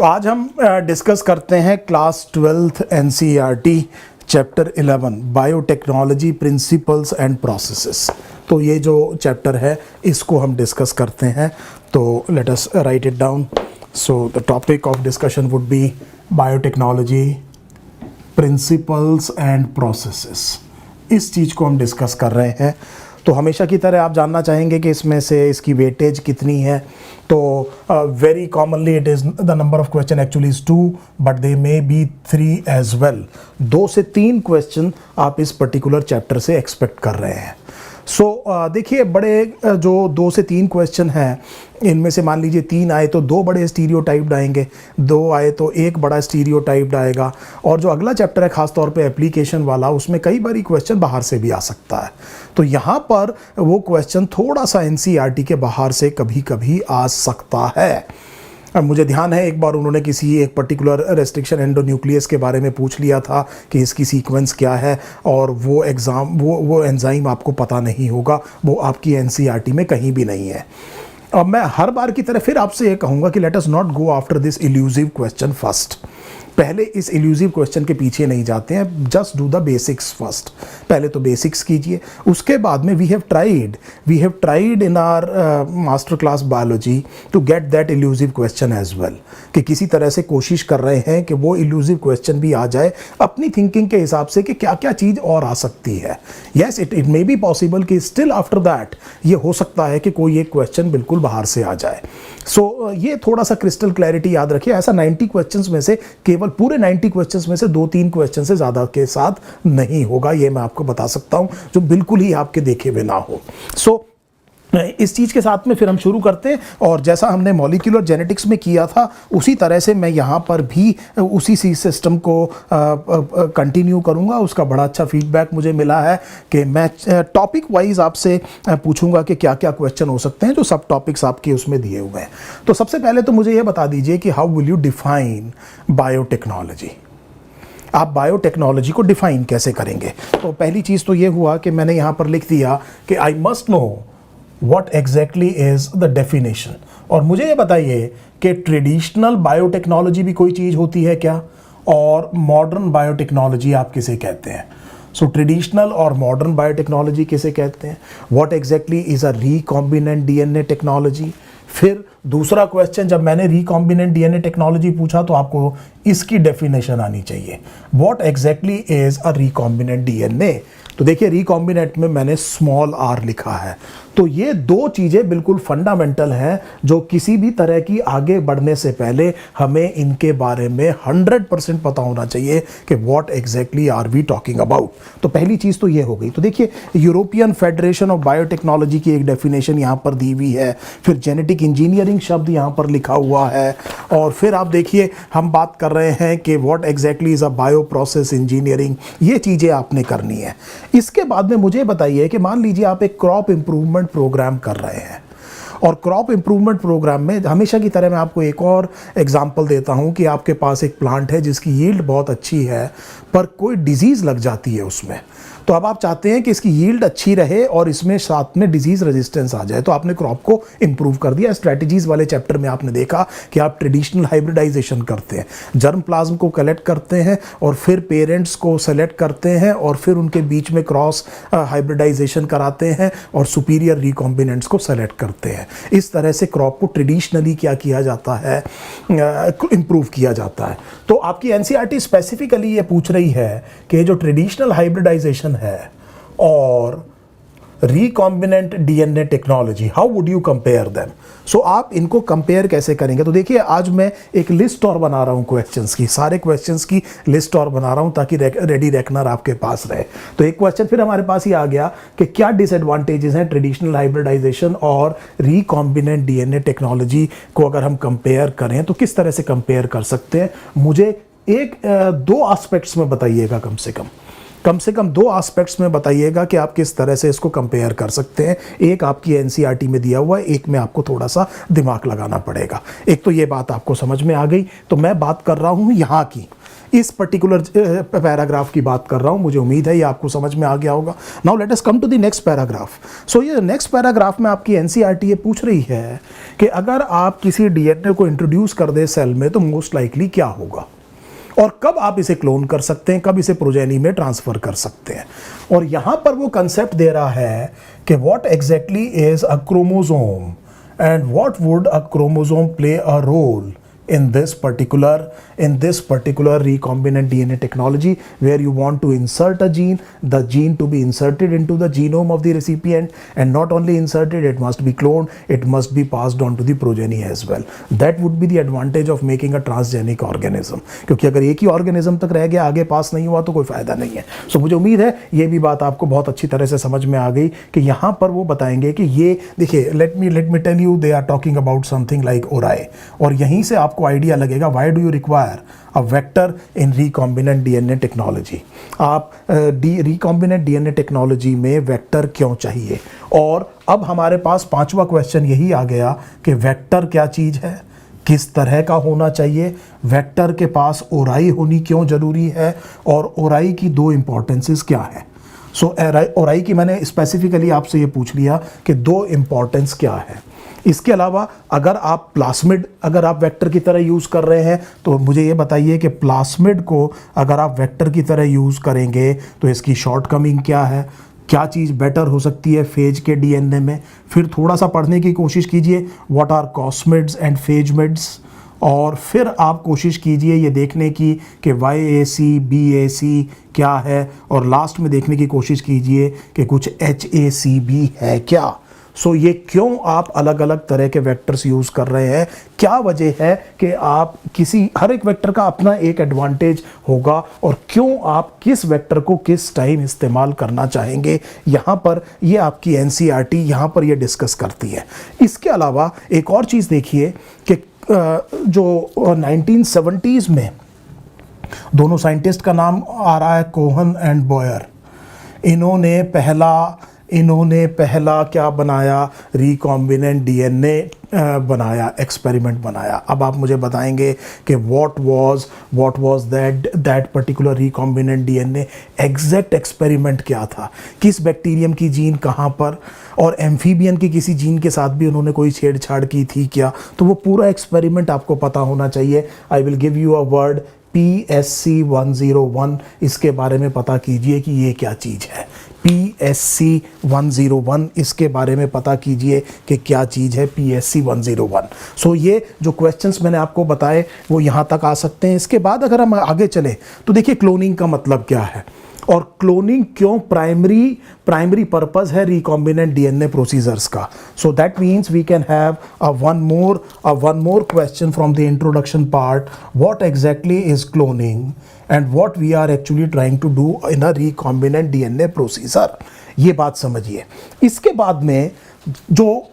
आज हम डिस्कस करते हैं class 12th NCERT chapter 11 biotechnology principles and processes. तो ये जो चैप्टर है इसको हम डिस्कस करते हैं। तो let us right it down. So the topic of discussion would be biotechnology principles and processes. इस चीज़ को हम डिस्कस कर रहे हैं। तो हमेशा की तरह आप जानना चाहेंगे कि इसमें से इसकी वेटेज कितनी है। तो very commonly it is the number of question actually is 2 but they may be 3 as well. 2 से 3 क्वेश्चन आप इस पर्टिकुलर चैप्टर से एक्सपेक्ट कर रहे हैं। सो देखिए बड़े जो 2 से 3 क्वेश्चन हैं इनमें से मान लीजिए 3 आए तो 2 बड़े स्टीरियोटाइप्ड आएंगे, 2 आए तो 1 बड़ा स्टीरियोटाइप्ड आएगा। और जो अगला चैप्टर है खास तौर पे एप्लीकेशन वाला, उसमें कई बारी क्वेश्चन बाहर से भी आ सकता है। तो यहाँ पर वो क्वेश्चन थोड़ा सा एनसीईआरटी के बाहर से कभी कभी आ सकता है। अब मुझे ध्यान है एक बार उन्होंने किसी एक पर्टिकुलर रेस्ट्रिक्शन एंडोन्यूक्लियस के बारे में पूछ लिया था कि इसकी सीक्वेंस क्या है, और वो एंजाइम आपको पता नहीं होगा, वो आपकी एनसीईआरटी में कहीं भी नहीं है। अब मैं हर बार की तरह फिर आपसे ये कहूँगा कि let us not go after this elusive question first. पहले इस इल्यूसिव क्वेश्चन के पीछे नहीं जाते हैं, just do the basics first. पहले तो बेसिक्स कीजिए, उसके बाद में we have tried in our master class biology to get that elusive question as well, कि किसी तरह से कोशिश कर रहे हैं कि वो इल्यूसिव क्वेश्चन भी आ जाए अपनी थिंकिंग के हिसाब से कि क्या क्या चीज़ और आ सकती है। Yes, it may be possible कि स्टिल आफ्टर दैट ये हो सकता है कि कोई एक क्वेश्चन बिल्कुल बाहर से आ जाए। सो ये थोड़ा सा क्रिस्टल क्लैरिटी याद रखिए। ऐसा 90 क्वेश्चंस में से केवल पूरे 90 क्वेश्चंस में से 2-3 क्वेश्चन से ज़्यादा के साथ नहीं होगा, ये मैं आपको बता सकता हूं, जो बिल्कुल ही आपके देखे हुए ना हो। सो इस चीज़ के साथ में फिर हम शुरू करते हैं, और जैसा हमने मॉलिक्यूलर जेनेटिक्स में किया था उसी तरह से मैं यहाँ पर भी उसी सिस्टम को कंटिन्यू करूँगा। उसका बड़ा अच्छा फीडबैक मुझे मिला है कि मैं टॉपिक वाइज आपसे पूछूंगा कि क्या क्या क्वेश्चन हो सकते हैं, जो सब टॉपिक्स आपके उसमें दिए हुए हैं। तो सबसे पहले तो मुझे ये बता दीजिए कि how will you define biotechnology. आप बायोटेक्नोलॉजी को डिफाइन कैसे करेंगे? तो पहली चीज़ तो ये हुआ कि मैंने यहाँ पर लिख दिया कि I must know What exactly is the definition। और मुझे ये बताइए कि ट्रेडिशनल बायोटेक्नोलॉजी भी कोई चीज़ होती है क्या, और मॉडर्न बायोटेक्नोलॉजी आप किसे कहते हैं? सो ट्रेडिशनल और मॉडर्न बायोटेक्नोलॉजी किसे कहते हैं? What exactly is a recombinant DNA technology? फिर दूसरा क्वेश्चन, जब मैंने रिकॉम्बिनेंट डीएनए टेक्नोलॉजी पूछा तो आपको इसकी डेफिनेशन आनी चाहिए। What exactly is a recombinant DNA? तो देखिए रिकॉम्बिनेंट में मैंने स्मॉल r लिखा है। तो ये 2 चीज़ें बिल्कुल फंडामेंटल हैं जो किसी भी तरह की आगे बढ़ने से पहले हमें इनके बारे में 100% पता होना चाहिए कि what exactly are we talking about. तो पहली चीज़ तो ये हो गई। तो देखिए यूरोपियन फेडरेशन ऑफ बायोटेक्नोलॉजी की एक डेफिनेशन यहाँ पर दी हुई है, फिर जेनेटिक इंजीनियरिंग शब्द यहाँ पर लिखा हुआ है, और फिर आप देखिए हम बात कर रहे हैं कि what exactly is a bio process engineering. ये चीज़ें आपने करनी है। इसके बाद में मुझे बताइए कि मान लीजिए आप एक क्रॉप इंप्रूवमेंट प्रोग्राम कर रहे हैं, और क्रॉप इंप्रूवमेंट प्रोग्राम में हमेशा की तरह मैं आपको एक और एग्जांपल देता हूं कि आपके पास एक प्लांट है जिसकी यील्ड बहुत अच्छी है, पर कोई डिजीज़ लग जाती है उसमें। तो अब आप चाहते हैं कि इसकी यील्ड अच्छी रहे और इसमें साथ में डिजीज़ रेजिस्टेंस आ जाए, तो आपने क्रॉप को इंप्रूव कर दिया। स्ट्रैटेजीज़ वाले चैप्टर में आपने देखा कि आप ट्रेडिशनल हाइब्रिडाइजेशन करते हैं, जर्म प्लाज्म को कलेक्ट करते हैं और फिर पेरेंट्स को सेलेक्ट करते हैं और फिर उनके बीच में क्रॉस हाइब्रिडाइजेशन कराते हैं और सुपीरियर रिकॉम्बिनेंट्स को सेलेक्ट करते हैं। इस तरह से क्रॉप को ट्रेडिशनली क्या किया जाता है, इंप्रूव किया जाता है। तो आपकी एनसीईआरटी स्पेसिफिकली ये पूछ रही है कि जो ट्रेडिशनल हाइब्रिडाइजेशन है और recombinant DNA technology, how would you compare them? सो आप इनको कंपेयर कैसे करेंगे? तो देखिए आज मैं एक लिस्ट और बना रहा हूं क्वेश्चंस की, सारे क्वेश्चंस की लिस्ट और बना रहा हूं ताकि रेडी रेकनर आपके पास रहे। तो एक क्वेश्चन फिर हमारे पास ही आ गया कि क्या डिसएडवांटेजेस हैं ट्रेडिशनल हाइब्रिडाइजेशन और रिकॉम्बिनेंट डीएनए टेक्नोलॉजी को अगर हम कंपेयर करें तो किस तरह से कंपेयर कर सकते हैं? मुझे 2 एस्पेक्ट्स में बताइएगा, कम से कम 2 एस्पेक्ट्स में बताइएगा कि आप किस तरह से इसको कंपेयर कर सकते हैं। एक आपकी एनसीईआरटी में दिया हुआ है, एक में आपको थोड़ा सा दिमाग लगाना पड़ेगा। एक तो ये बात आपको समझ में आ गई। तो मैं बात कर रहा हूँ यहाँ की, इस पर्टिकुलर पैराग्राफ की बात कर रहा हूँ, मुझे उम्मीद है ये आपको समझ में आ गया होगा। Now let us come to the next paragraph. So ये नेक्स्ट पैराग्राफ में आपकी एनसीईआरटी ये पूछ रही है कि अगर आप किसी डीएनए को इंट्रोड्यूस कर दे सेल में तो मोस्ट लाइकली क्या होगा, और कब आप इसे क्लोन कर सकते हैं, कब इसे प्रोजेनी में ट्रांसफर कर सकते हैं। और यहाँ पर वो कंसेप्ट दे रहा है कि what exactly is a chromosome and what would a chromosome play a role in this particular recombinant DNA technology, where you want to insert a gene, the gene to be inserted into the genome of the recipient, and not only inserted, it must be cloned, it must be passed on to the progeny as well. That would be the advantage of making a transgenic organism, क्योंकि अगर एक ही organism तक रह गया, आगे पास नहीं हुआ तो कोई फायदा नहीं है। सो मुझे उम्मीद है ये भी बात आपको बहुत अच्छी तरह से समझ में आ गई कि यहाँ पर वो बताएंगे कि ये देखिए, let me tell you, they are talking about something like ori, और यहीं से आपको आइडिया लगेगा why do you require a vector in recombinant DNA technology. आप रिकॉम्बिनेंट डीएनए टेक्नोलॉजी में वेक्टर क्यों चाहिए। और अब हमारे पास पांचवा क्वेश्चन यही आ गया कि वेक्टर क्या चीज़ है, किस तरह का होना चाहिए, वेक्टर के पास ओराई होनी क्यों ज़रूरी है, और ओराई की दो इंपॉर्टेंसेस क्या है। सो ओराई की मैंने स्पेसिफिकली आपसे ये पूछ लिया कि दो इंपॉर्टेंस क्या है। इसके अलावा अगर आप प्लास्मिड अगर आप वेक्टर की तरह यूज़ कर रहे हैं तो मुझे ये बताइए कि प्लास्मिड को अगर आप वेक्टर की तरह यूज़ करेंगे तो इसकी शॉर्टकमिंग क्या है, क्या चीज़ बेटर हो सकती है फेज के डीएनए में। फिर थोड़ा सा पढ़ने की कोशिश कीजिए व्हाट आर कॉस्मिड्स एंड फेजमिड्स, और फिर आप कोशिश कीजिए ये देखने की कि YAC BAC क्या है, और लास्ट में देखने की कोशिश कीजिए कि कुछ HAC भी है क्या। सो ये क्यों आप अलग अलग तरह के वेक्टर्स यूज़ कर रहे हैं, क्या वजह है कि आप हर एक वेक्टर का अपना एक एडवांटेज होगा, और क्यों आप किस वेक्टर को किस टाइम इस्तेमाल करना चाहेंगे, यहाँ पर ये आपकी एनसीईआरटी यहाँ पर ये डिस्कस करती है। इसके अलावा एक और चीज़ देखिए कि जो 1970s में दोनों साइंटिस्ट का नाम आ रहा है, कोहन एंड बॉयर, इन्होंने पहला क्या बनाया, रिकॉम्बिनेंट डीएनए बनाया, एक्सपेरिमेंट बनाया। अब आप मुझे बताएंगे कि what was that particular recombinant DNA exact experiment क्या था, किस बैक्टीरियम की जीन कहाँ पर, और एम्फीबियन की किसी जीन के साथ भी उन्होंने कोई छेड़छाड़ की थी क्या, तो वो पूरा एक्सपेरिमेंट आपको पता होना चाहिए। I will give you a word PSC101, इसके बारे में पता कीजिए कि ये क्या चीज़ है। PSC101 इसके बारे में पता कीजिए कि क्या चीज़ है PSC101। सो ये जो क्वेश्चंस मैंने आपको बताए वो यहाँ तक आ सकते हैं। इसके बाद अगर हम आगे चले तो देखिए क्लोनिंग का मतलब क्या है, और क्लोनिंग क्यों प्राइमरी पर्पस है रिकॉम्बिनेंट डीएनए प्रोसीजर्स का। So that means we can have one more question from the introduction part, what exactly is cloning and what we are actually trying to do in a recombinant DNA procedure, ये बात समझिए। इसके बाद में जो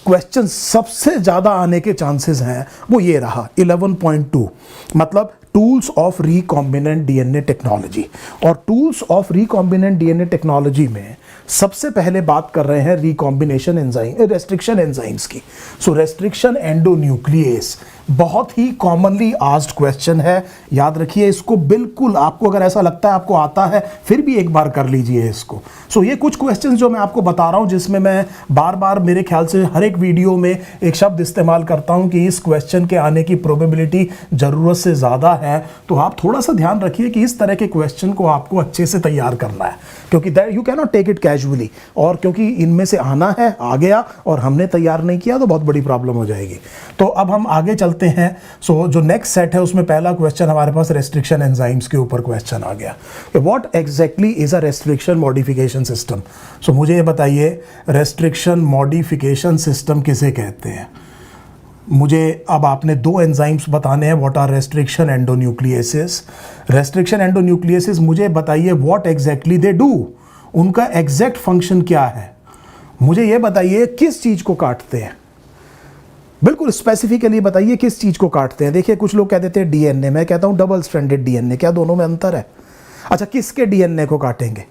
question सबसे ज़्यादा आने के चांसेस हैं वो ये रहा 11.2, मतलब tools of recombinant DNA technology. और tools of recombinant DNA technology में सबसे पहले बात कर रहे हैं रिकॉम्बिनेशन एंजाइम रेस्ट्रिक्शन एंजाइम्स की। सो रेस्ट्रिक्शन एंडोन्यूक्लियेस बहुत ही कॉमनली आस्क्ड क्वेश्चन है, याद रखिए इसको बिल्कुल। आपको अगर ऐसा लगता है आपको आता है फिर भी एक बार कर लीजिए इसको। सो ये कुछ क्वेश्चंस जो मैं आपको बता रहा हूं जिसमें मैं बार बार मेरे ख्याल से हर एक वीडियो में एक शब्द इस्तेमाल करता हूं कि इस क्वेश्चन के आने की प्रोबेबिलिटी ज़रूरत से ज़्यादा है, तो आप थोड़ा सा ध्यान रखिए कि इस तरह के क्वेश्चन को आपको अच्छे से तैयार करना है, क्योंकि that you can not take it casually. और क्योंकि इनमें से आना है, आ गया और हमने तैयार नहीं किया तो बहुत बड़ी प्रॉब्लम हो जाएगी। तो अब हम आगे चलते हैं। सो जो नेक्स्ट सेट है उसमें पहला क्वेश्चन हमारे पास रेस्ट्रिक्शन एंजाइम्स के ऊपर क्वेश्चन आ गया कि what exactly is a restriction modification system. So मुझे ये बताइए रेस्ट्रिक्शन मॉडिफिकेशन सिस्टम किसे कहते हैं। मुझे अब आपने दो एंजाइम्स बताने हैं, व्हाट आर रेस्ट्रिक्शन एंडोन्यूक्लियेसिस। रेस्ट्रिक्शन एंडोन्यूक्लियेसिस मुझे बताइए व्हाट एग्जैक्टली दे डू, उनका एग्जैक्ट फंक्शन क्या है। मुझे ये बताइए किस चीज़ को काटते हैं, बिल्कुल स्पेसिफिकली बताइए किस चीज़ को काटते हैं। देखिए कुछ लोग कह देते हैं डीएनए, मैं कहता हूँ डबल स्ट्रैंडेड डीएनए, क्या दोनों में अंतर है? अच्छा, किसके डीएनए को काटेंगे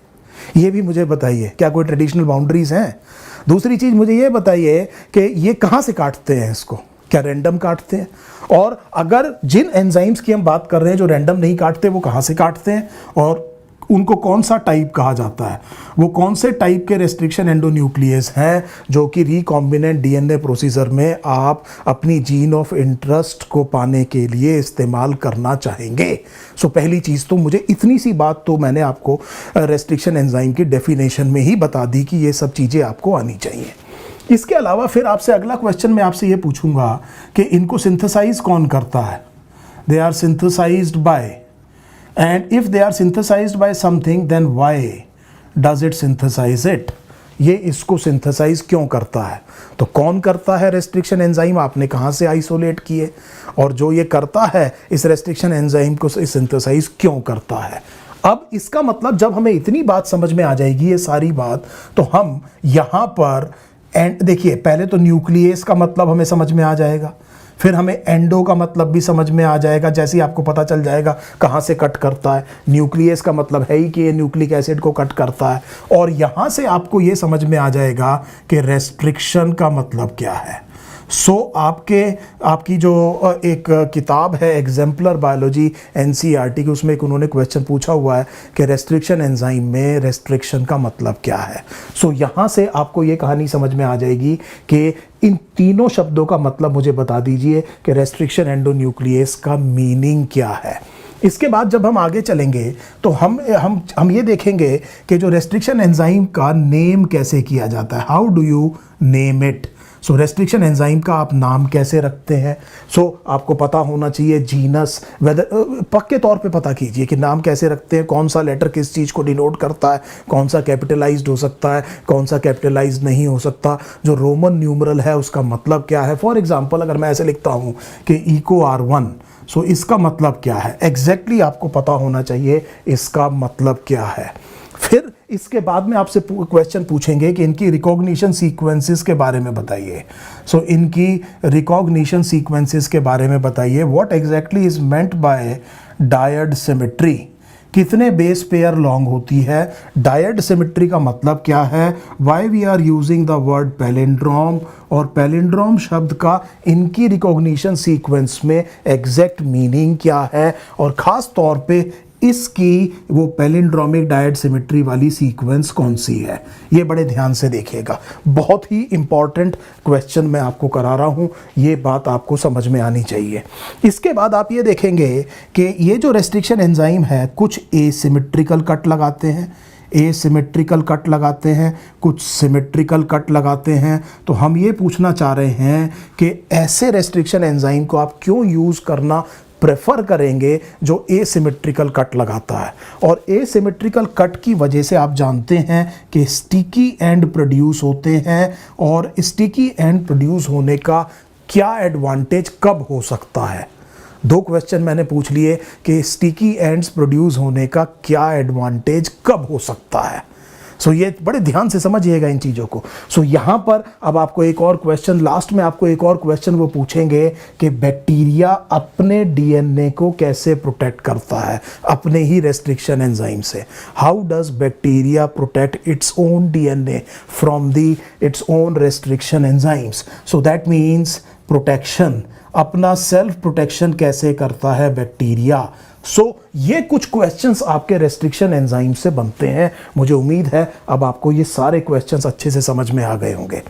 ये भी मुझे बताइए, क्या कोई ट्रेडिशनल बाउंड्रीज हैं? दूसरी चीज़ मुझे ये बताइए कि ये कहाँ से काटते हैं इसको, क्या रैंडम काटते हैं? और अगर जिन एंजाइम्स की हम बात कर रहे हैं जो रैंडम नहीं काटते, वो कहाँ से काटते हैं और उनको कौन सा टाइप कहा जाता है? वो कौन से टाइप के रेस्ट्रिक्शन एंडोन्यूक्लियस हैं जो कि रिकॉम्बिनेंट डीएनए प्रोसीजर में आप अपनी जीन ऑफ इंटरेस्ट को पाने के लिए इस्तेमाल करना चाहेंगे? सो पहली चीज़ तो मुझे इतनी सी बात तो मैंने आपको रेस्ट्रिक्शन एंजाइम की डेफिनेशन में ही बता दी कि ये सब चीज़ें आपको आनी चाहिए। इसके अलावा फिर आपसे अगला क्वेश्चन मैं आपसे ये पूछूंगा कि इनको सिंथेसाइज कौन करता है? They are synthesized by, and if they are synthesized by something, then why does it synthesize it? ये इसको सिंथेसाइज क्यों करता है? तो कौन करता है रेस्ट्रिक्शन एंजाइम, आपने कहाँ से आइसोलेट किए, और जो ये करता है इस रेस्ट्रिक्शन एंजाइम को सिंथेसाइज क्यों करता है? अब इसका मतलब जब हमें इतनी बात समझ में आ जाएगी, ये सारी बात, तो हम यहाँ पर एंड देखिए, पहले तो न्यूक्लियस का मतलब हमें समझ में आ जाएगा, फिर हमें एंडो का मतलब भी समझ में आ जाएगा, जैसे ही आपको पता चल जाएगा कहाँ से कट करता है। न्यूक्लियस का मतलब है ही कि ये न्यूक्लिक एसिड को कट करता है, और यहाँ से आपको ये समझ में आ जाएगा कि रेस्ट्रिक्शन का मतलब क्या है। सो आपकी जो एक किताब है एग्जाम्पलर बायोलॉजी एनसीईआरटी की, उसमें एक उन्होंने क्वेश्चन पूछा हुआ है कि रेस्ट्रिक्शन एंजाइम में रेस्ट्रिक्शन का मतलब क्या है। सो यहाँ से आपको ये कहानी समझ में आ जाएगी कि इन तीनों शब्दों का मतलब मुझे बता दीजिए कि रेस्ट्रिक्शन एंडोन्यूक्लियस का मीनिंग क्या है। इसके बाद जब हम आगे चलेंगे तो हम ये देखेंगे कि जो रेस्ट्रिक्शन एंजाइम का नेम कैसे किया जाता है, how do you name it. So restriction enzyme का आप नाम कैसे रखते हैं? आपको पता होना चाहिए जीनस, वेदर पक्के तौर पे पता कीजिए कि नाम कैसे रखते हैं, कौन सा लेटर किस चीज़ को डिनोट करता है, कौन सा कैपिटलाइज्ड हो सकता है, कौन सा कैपिटलाइज्ड नहीं हो सकता, जो रोमन न्यूमरल है उसका मतलब क्या है। फॉर एग्जांपल अगर मैं ऐसे लिखता हूँ कि इको R1, सो इसका मतलब क्या है, एग्जैक्टली आपको पता होना चाहिए इसका मतलब क्या है। फिर इसके बाद में आपसे क्वेश्चन पूछेंगे कि इनकी रिकॉग्निशन सीक्वेंसेस के बारे में बताइए। सो इनकी रिकॉग्निशन सीक्वेंसेस के बारे में बताइए। What exactly is meant by dyad symmetry, कितने बेस पेयर लॉन्ग होती है, डायड सिमेट्री का मतलब क्या है, why we are using the word palindrome, और पैलिंड्रोम शब्द का इनकी रिकॉग्निशन सीक्वेंस में एग्जैक्ट मीनिंग क्या है, और ख़ास तौर पे इसकी वो पैलिंड्रोमिक डायड सिमेट्री वाली सीक्वेंस कौन सी है, ये बड़े ध्यान से देखिएगा। बहुत ही इंपॉर्टेंट क्वेश्चन मैं आपको करा रहा हूँ, ये बात आपको समझ में आनी चाहिए। इसके बाद आप ये देखेंगे कि ये जो रेस्ट्रिक्शन एंजाइम है, कुछ एसिमेट्रिकल कट लगाते हैं, एसिमेट्रिकल कट लगाते हैं, कुछ सिमेट्रिकल कट लगाते हैं। तो हम ये पूछना चाह रहे हैं कि ऐसे रेस्ट्रिक्शन एंजाइम को आप क्यों यूज़ करना प्रेफर करेंगे जो एसिमेट्रिकल कट लगाता है। और एसिमेट्रिकल कट की वजह से आप जानते हैं कि स्टिकी एंड प्रोड्यूस होते हैं, और स्टिकी एंड प्रोड्यूस होने का क्या एडवांटेज कब हो सकता है। दो क्वेश्चन मैंने पूछ लिए कि स्टिकी एंड्स प्रोड्यूस होने का क्या एडवांटेज कब हो सकता है। सो ये बड़े ध्यान से समझिएगा इन चीज़ों को। सो यहाँ पर अब आपको एक और क्वेश्चन, लास्ट में आपको एक और क्वेश्चन वो पूछेंगे कि बैक्टीरिया अपने डीएनए को कैसे प्रोटेक्ट करता है अपने ही रेस्ट्रिक्शन एंजाइम से। How does bacteria protect its own DNA from the its own restriction enzymes. So that means protection, अपना सेल्फ प्रोटेक्शन कैसे करता है बैक्टीरिया। ये कुछ क्वेश्चंस आपके रेस्ट्रिक्शन एंजाइम से बनते हैं। मुझे उम्मीद है अब आपको ये सारे क्वेश्चंस अच्छे से समझ में आ गए होंगे।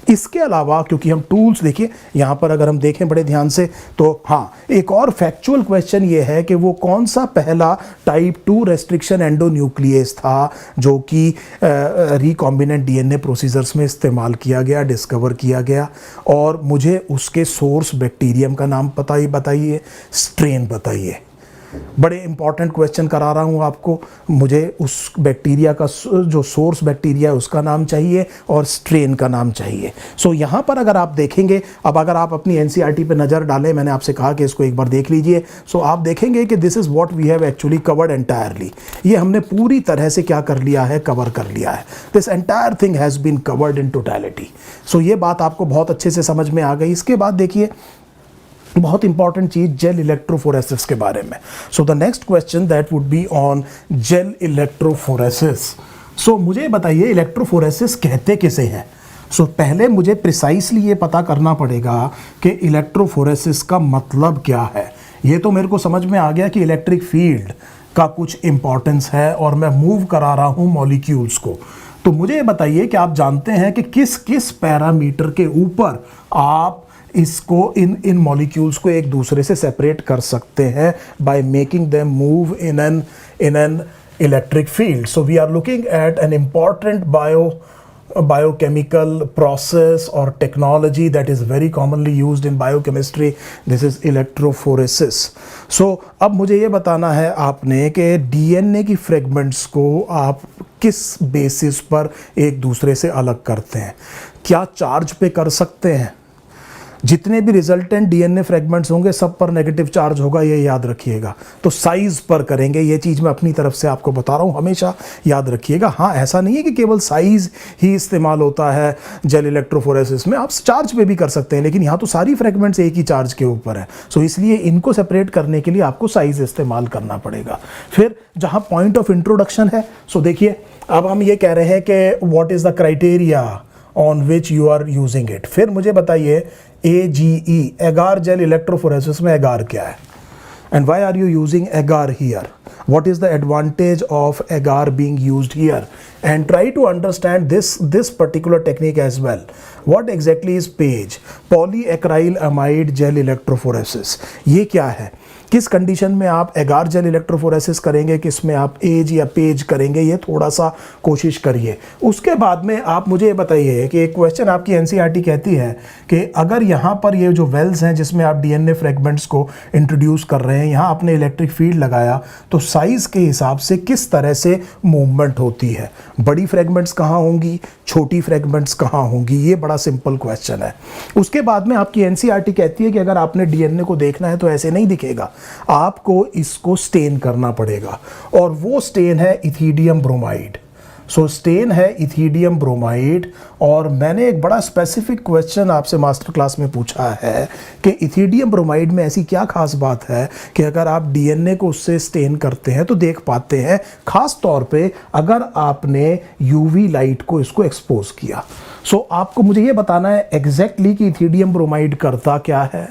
इसके अलावा क्योंकि हम टूल्स देखिए यहाँ पर अगर हम देखें बड़े ध्यान से, तो हाँ, एक और फैक्चुअल क्वेश्चन ये है कि वो कौन सा पहला टाइप 2 रेस्ट्रिक्शन एंडोन्यूक्लियस था जो कि रिकॉम्बिनेंट डीएनए प्रोसीजर्स में इस्तेमाल किया गया, डिस्कवर किया गया, और मुझे उसके सोर्स बैक्टीरियम का नाम बताइए, स्ट्रेन बताइए। बड़े इंपॉर्टेंट क्वेश्चन करा रहा हूँ आपको। मुझे उस बैक्टीरिया का जो सोर्स बैक्टीरिया है उसका नाम चाहिए और स्ट्रेन का नाम चाहिए। यहाँ पर अगर आप देखेंगे, अब अगर आप अपनी एनसीईआरटी पे नज़र डालें, मैंने आपसे कहा कि इसको एक बार देख लीजिए। आप देखेंगे कि this is what we have actually covered entirely. ये हमने पूरी तरह से क्या कर लिया है, कवर कर लिया है। This entire thing has been covered in totality. ये बात आपको बहुत अच्छे से समझ में आ गई। इसके बाद देखिए बहुत इंपॉर्टेंट चीज, जेल इलेक्ट्रोफोरेसिस के बारे में। The next question that would be on gel electrophoresis. मुझे बताइए इलेक्ट्रोफोरेसिस कहते किसे हैं। सो पहले मुझे प्रिसाइसली ये पता करना पड़ेगा कि इलेक्ट्रोफोरेसिस का मतलब क्या है। ये तो मेरे को समझ में आ गया कि इलेक्ट्रिक फील्ड का कुछ इम्पॉर्टेंस है और मैं मूव करा रहा हूँ मॉलिक्यूल्स को। तो मुझे ये बताइए कि आप जानते हैं कि किस किस पैरामीटर के ऊपर आप इसको इन मॉलिक्यूल्स को एक दूसरे से सेपरेट कर सकते हैं by making them move in an electric field. So we are looking at an important biochemical process or technology that is very commonly used in biochemistry. This is electrophoresis. So अब मुझे ये बताना है आपने कि DNA की fragments को आप किस बेसिस पर एक दूसरे से अलग करते हैं। क्या चार्ज पे कर सकते हैं? जितने भी रिजल्टेंट डीएनए फ्रेगमेंट्स होंगे सब पर नेगेटिव चार्ज होगा, ये याद रखिएगा। तो साइज पर करेंगे, ये चीज़ मैं अपनी तरफ से आपको बता रहा हूँ, हमेशा याद रखिएगा। हाँ, ऐसा नहीं है कि केवल साइज ही इस्तेमाल होता है जेल इलेक्ट्रोफोरेसिस में, आप चार्ज पे भी कर सकते हैं, लेकिन यहाँ तो सारी फ्रेगमेंट्स एक ही चार्ज के ऊपर है। सो इसलिए इनको सेपरेट करने के लिए आपको साइज इस्तेमाल करना पड़ेगा। फिर जहाँ पॉइंट ऑफ इंट्रोडक्शन है, सो देखिए अब हम ये कह रहे हैं कि what is the criteria on which you are using it. फिर मुझे बताइए AGE, एगार जेल इलेक्ट्रोफोरेसिस में एगार क्या है, and why are you using agar here, what is the advantage of agar being used here, and try to understand this particular technique as well. What exactly is PAGE, polyacrylamide gel electrophoresis? ये क्या है, किस condition में आप एगार gel electrophoresis करेंगे, किस में आप एज या पेज करेंगे, ये थोड़ा सा कोशिश करिए। उसके बाद में आप मुझे ये बताइए कि एक क्वेश्चन आपकी एनसीईआरटी कहती है कि अगर यहाँ पर ये जो वेल्स हैं जिसमें आप डीएनए फ्रेगमेंट्स को इंट्रोड्यूस कर रहे हैं, यहाँ आपने इलेक्ट्रिक फील्ड लगाया, तो साइज के हिसाब से किस तरह से मूवमेंट होती है, बड़ी फ्रेगमेंट्स कहाँ होंगी, छोटी फ्रेगमेंट्स कहाँ होंगी, ये बड़ा सिंपल क्वेश्चन है। उसके बाद में आपकी एनसीईआरटी कहती है कि अगर आपने डीएनए को देखना है तो ऐसे नहीं दिखेगा, आपको इसको स्टेन करना पड़ेगा, और वो स्टेन है इथिडियम ब्रोमाइड। सो स्टेन है इथिडियम ब्रोमाइड, और मैंने एक बड़ा स्पेसिफिक क्वेश्चन आपसे मास्टर क्लास में पूछा है कि इथिडियम ब्रोमाइड में ऐसी क्या खास बात है कि अगर आप डीएनए को उससे स्टेन करते हैं तो देख पाते हैं, खास तौर पे अगर आपने यूवी लाइट को इसको एक्सपोज किया। सो आपको मुझे ये बताना है एग्जैक्टली कि इथिडियम ब्रोमाइड करता क्या है।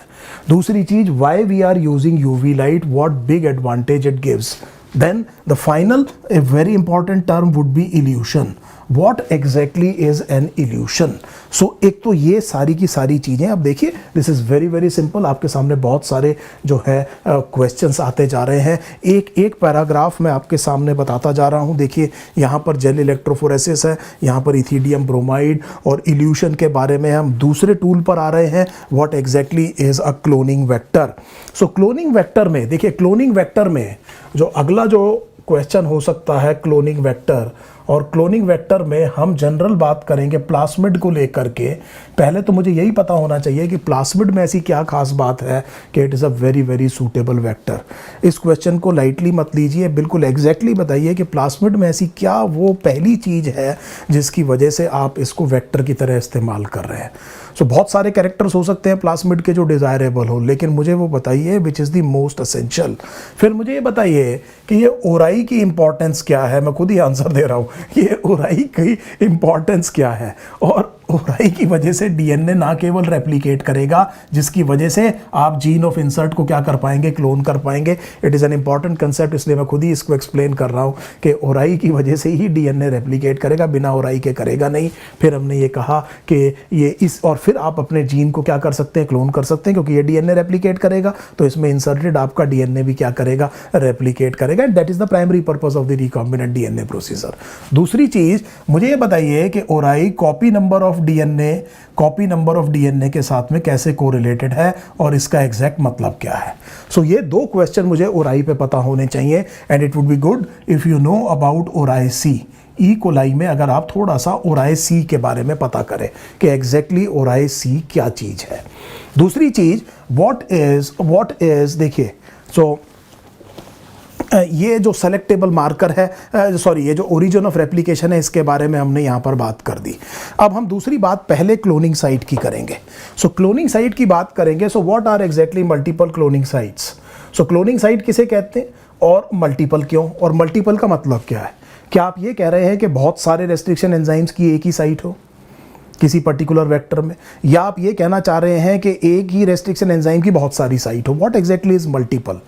दूसरी चीज, why we are using UV light, what big advantage it gives. Then the final, a very important term would be illusion. What exactly is an illusion? So एक तो ये सारी की सारी चीज़ें, अब देखिए this is very very simple, आपके सामने बहुत सारे जो है क्वेश्चंस आते जा रहे हैं, एक एक पैराग्राफ मैं आपके सामने बताता जा रहा हूँ। देखिए यहाँ पर जेल इलेक्ट्रोफोरेसिस है, यहाँ पर इथिडियम ब्रोमाइड, और इल्यूशन के बारे में हम दूसरे टूल पर आ रहे हैं, what exactly is a cloning vector. So cloning vector में देखिए, क्लोनिंग वेक्टर में जो अगला जो क्वेश्चन हो सकता है क्लोनिंग वेक्टर, और क्लोनिंग वेक्टर में हम जनरल बात करेंगे प्लास्मिड को लेकर के। पहले तो मुझे यही पता होना चाहिए कि प्लास्मिड में ऐसी क्या खास बात है कि it is a very very suitable vector. इस क्वेश्चन को लाइटली मत लीजिए, बिल्कुल एग्जैक्टली बताइए कि प्लास्मिड में ऐसी क्या वो पहली चीज़ है जिसकी वजह से आप इसको वेक्टर की तरह इस्तेमाल कर रहे हैं। सो बहुत सारे कैरेक्टर्स हो सकते हैं प्लास्मिड के जो डिज़ायरेबल हो, लेकिन मुझे वो बताइए which is the most essential. फिर मुझे ये बताइए कि ये ओराई की इंपॉर्टेंस क्या है, मैं खुद ही आंसर दे रहा हूँ, ये ओराई की इंपॉर्टेंस क्या है। और ओराई की वजह से डीएनए ना केवल रेप्लिकेट करेगा, जिसकी वजह से आप जीन ऑफ इंसर्ट को क्या कर पाएंगे, क्लोन कर पाएंगे। It is an important concept, इसलिए मैं खुद ही इसको एक्सप्लेन कर रहा हूँ कि ओराई की वजह से ही डीएनए रेप्लिकेट करेगा, बिना ओराई के करेगा नहीं। फिर हमने ये कहा कि ये इस, और फिर आप अपने जीन को क्या कर सकते हैं, क्लोन कर सकते हैं, क्योंकि ये डीएनए रेप्लिकेट करेगा तो इसमें इंसर्टेड आपका डीएनए भी क्या करेगा, रेप्लिकेट करेगा। And that is the primary purpose of the recombinant DNA procedure. दूसरी चीज, मुझे ये बताइए कि ओराई कॉपी नंबर ऑफ डीएनए के साथ में कैसे कोरिलेटेड है और इसका एग्जैक्ट मतलब क्या है। सो ये दो क्वेश्चन मुझे ओराई पे पता होने चाहिए, and it would be good if you know about ori C. E coli में अगर आप थोड़ा सा ओराई सी के बारे में पता करें कि एग्जैक्टली ओराई सी क्या चीज़ है। दूसरी चीज़, व्हाट इज देखिए, सो ये जो सेलेक्टेबल मार्कर है, ये जो ओरिजिन ऑफ रेप्लिकेशन है, इसके बारे में हमने यहाँ पर बात कर दी। अब हम दूसरी बात पहले क्लोनिंग साइट की करेंगे। सो क्लोनिंग साइट की बात करेंगे। So what are exactly multiple cloning sites. So cloning site किसे कहते हैं और मल्टीपल क्यों, और मल्टीपल का मतलब क्या है। क्या आप ये कह रहे हैं कि बहुत सारे रेस्ट्रिक्शन एंजाइम्स की एक ही साइट हो? किसी पर्टिकुलर वेक्टर में, या आप ये कहना चाह रहे हैं कि एक ही रेस्ट्रिक्शन एंजाइम की बहुत सारी साइट हो, what exactly is multiple?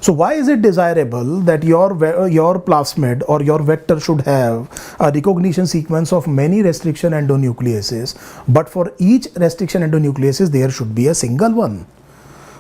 So why is it desirable that your plasmid or your vector should have a recognition sequence of many restriction endonucleases, but for each restriction endonucleases there should be a single one?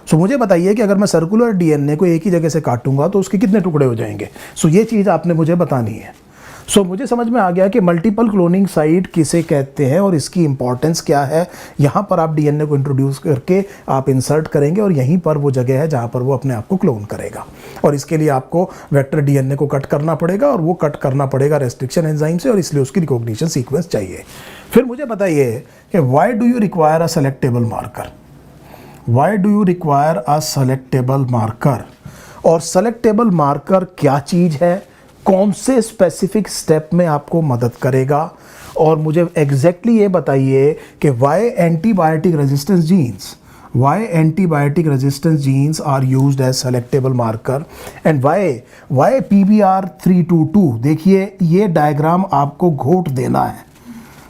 So मुझे बताइए कि अगर मैं circular DNA को एक ही जगह से काटूंगा तो उसके कितने टुकड़े हो जाएंगे? सो ये चीज़ आपने मुझे बतानी है। सो मुझे समझ में आ गया कि मल्टीपल क्लोनिंग साइट किसे कहते हैं और इसकी इंपॉर्टेंस क्या है। यहाँ पर आप डीएनए को इंट्रोड्यूस करके आप इंसर्ट करेंगे और यहीं पर वो जगह है जहाँ पर वो अपने आप को क्लोन करेगा, और इसके लिए आपको वेक्टर डीएनए को कट करना पड़ेगा, और वो कट करना पड़ेगा रेस्ट्रिक्शन एंजाइम से, और इसलिए उसकी रिकॉग्निशन सीक्वेंस चाहिए। फिर मुझे बताइए कि why do you require a selectable marker? Why do you require a selectable marker? और सेलेक्टेबल मार्कर क्या चीज़ है, कौन से स्पेसिफिक स्टेप में आपको मदद करेगा, और मुझे एग्जैक्टली ये बताइए कि why antibiotic resistance genes, why antibiotic resistance genes are used as selectable marker and why PBR322। देखिए ये डायग्राम आपको घोट देना है,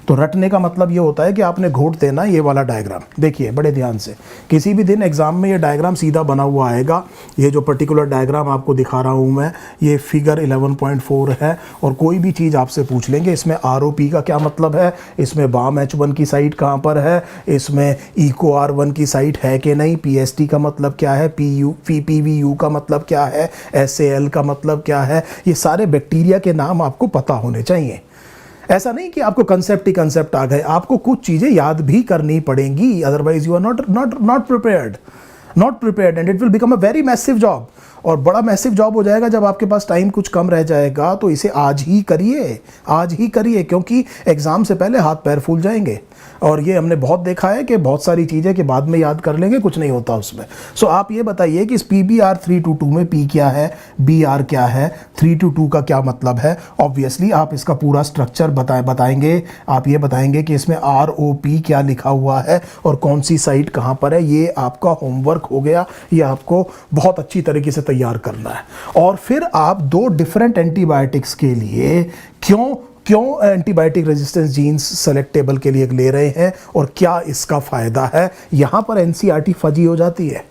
तो रटने का मतलब ये होता है कि आपने घोट देना ये वाला डायग्राम। देखिए बड़े ध्यान से, किसी भी दिन एग्जाम में ये डायग्राम सीधा बना हुआ आएगा। ये जो पर्टिकुलर डायग्राम आपको दिखा रहा हूँ मैं, ये फिगर 11.4 है, और कोई भी चीज़ आपसे पूछ लेंगे इसमें ROP का क्या मतलब है, इसमें BAM-H1 की साइट कहाँ पर है, इसमें EcoR1 की साइट है कि नहीं, PST का मतलब क्या है, PPVU का मतलब क्या है, SAL का मतलब क्या है, ये सारे बैक्टीरिया के नाम आपको पता होने चाहिए। ऐसा नहीं कि आपको कंसेप्ट ही कंसेप्ट आ गए, आपको कुछ चीज़ें याद भी करनी पड़ेंगी, otherwise you are not prepared and it will become a very massive job. और बड़ा मैसिव जॉब हो जाएगा जब आपके पास टाइम कुछ कम रह जाएगा। तो इसे आज ही करिए, क्योंकि एग्ज़ाम से पहले हाथ पैर फूल जाएंगे। और ये हमने बहुत देखा है कि बहुत सारी चीज़ें कि बाद में याद कर लेंगे, कुछ नहीं होता उसमें। सो आप ये बताइए कि इस PBR322 में P क्या है, BR क्या है, 322 का क्या मतलब है। ऑब्वियसली आप इसका पूरा स्ट्रक्चर बताएंगे। आप ये बताएंगे कि इसमें ROP क्या लिखा हुआ है और कौन सी साइट कहाँ पर है। ये आपका होमवर्क हो गया, ये आपको बहुत अच्छी तरीके से तैयार करना है। और फिर आप दो डिफरेंट एंटीबायोटिक्स के लिए क्यों एंटीबायोटिक रेजिस्टेंस जीन्स सेलेक्टेबल के लिए ले रहे हैं और क्या इसका फ़ायदा है। यहाँ पर NCERT फजी हो जाती है,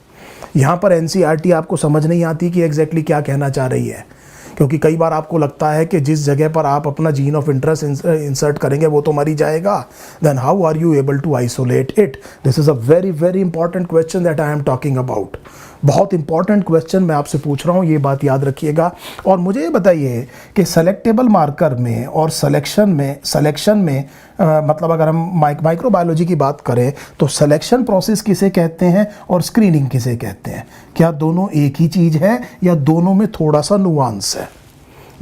यहाँ पर NCERT आपको समझ नहीं आती कि एग्जैक्टली क्या कहना चाह रही है, क्योंकि कई बार आपको लगता है कि जिस जगह पर आप अपना जीन ऑफ इंटरेस्ट इंसर्ट करेंगे वो तो मर ही जाएगा। Then how are you able to isolate it? This is a very very important question that I am talking about. बहुत इंपॉर्टेंट क्वेश्चन मैं आपसे पूछ रहा हूँ, ये बात याद रखिएगा। और मुझे ये बताइए कि सेलेक्टेबल मार्कर में और सिलेक्शन में मतलब अगर हम माइक्रोबायोलॉजी की बात करें तो सिलेक्शन प्रोसेस किसे कहते हैं और स्क्रीनिंग किसे कहते हैं? क्या दोनों एक ही चीज़ है या दोनों में थोड़ा सा नुआंस है?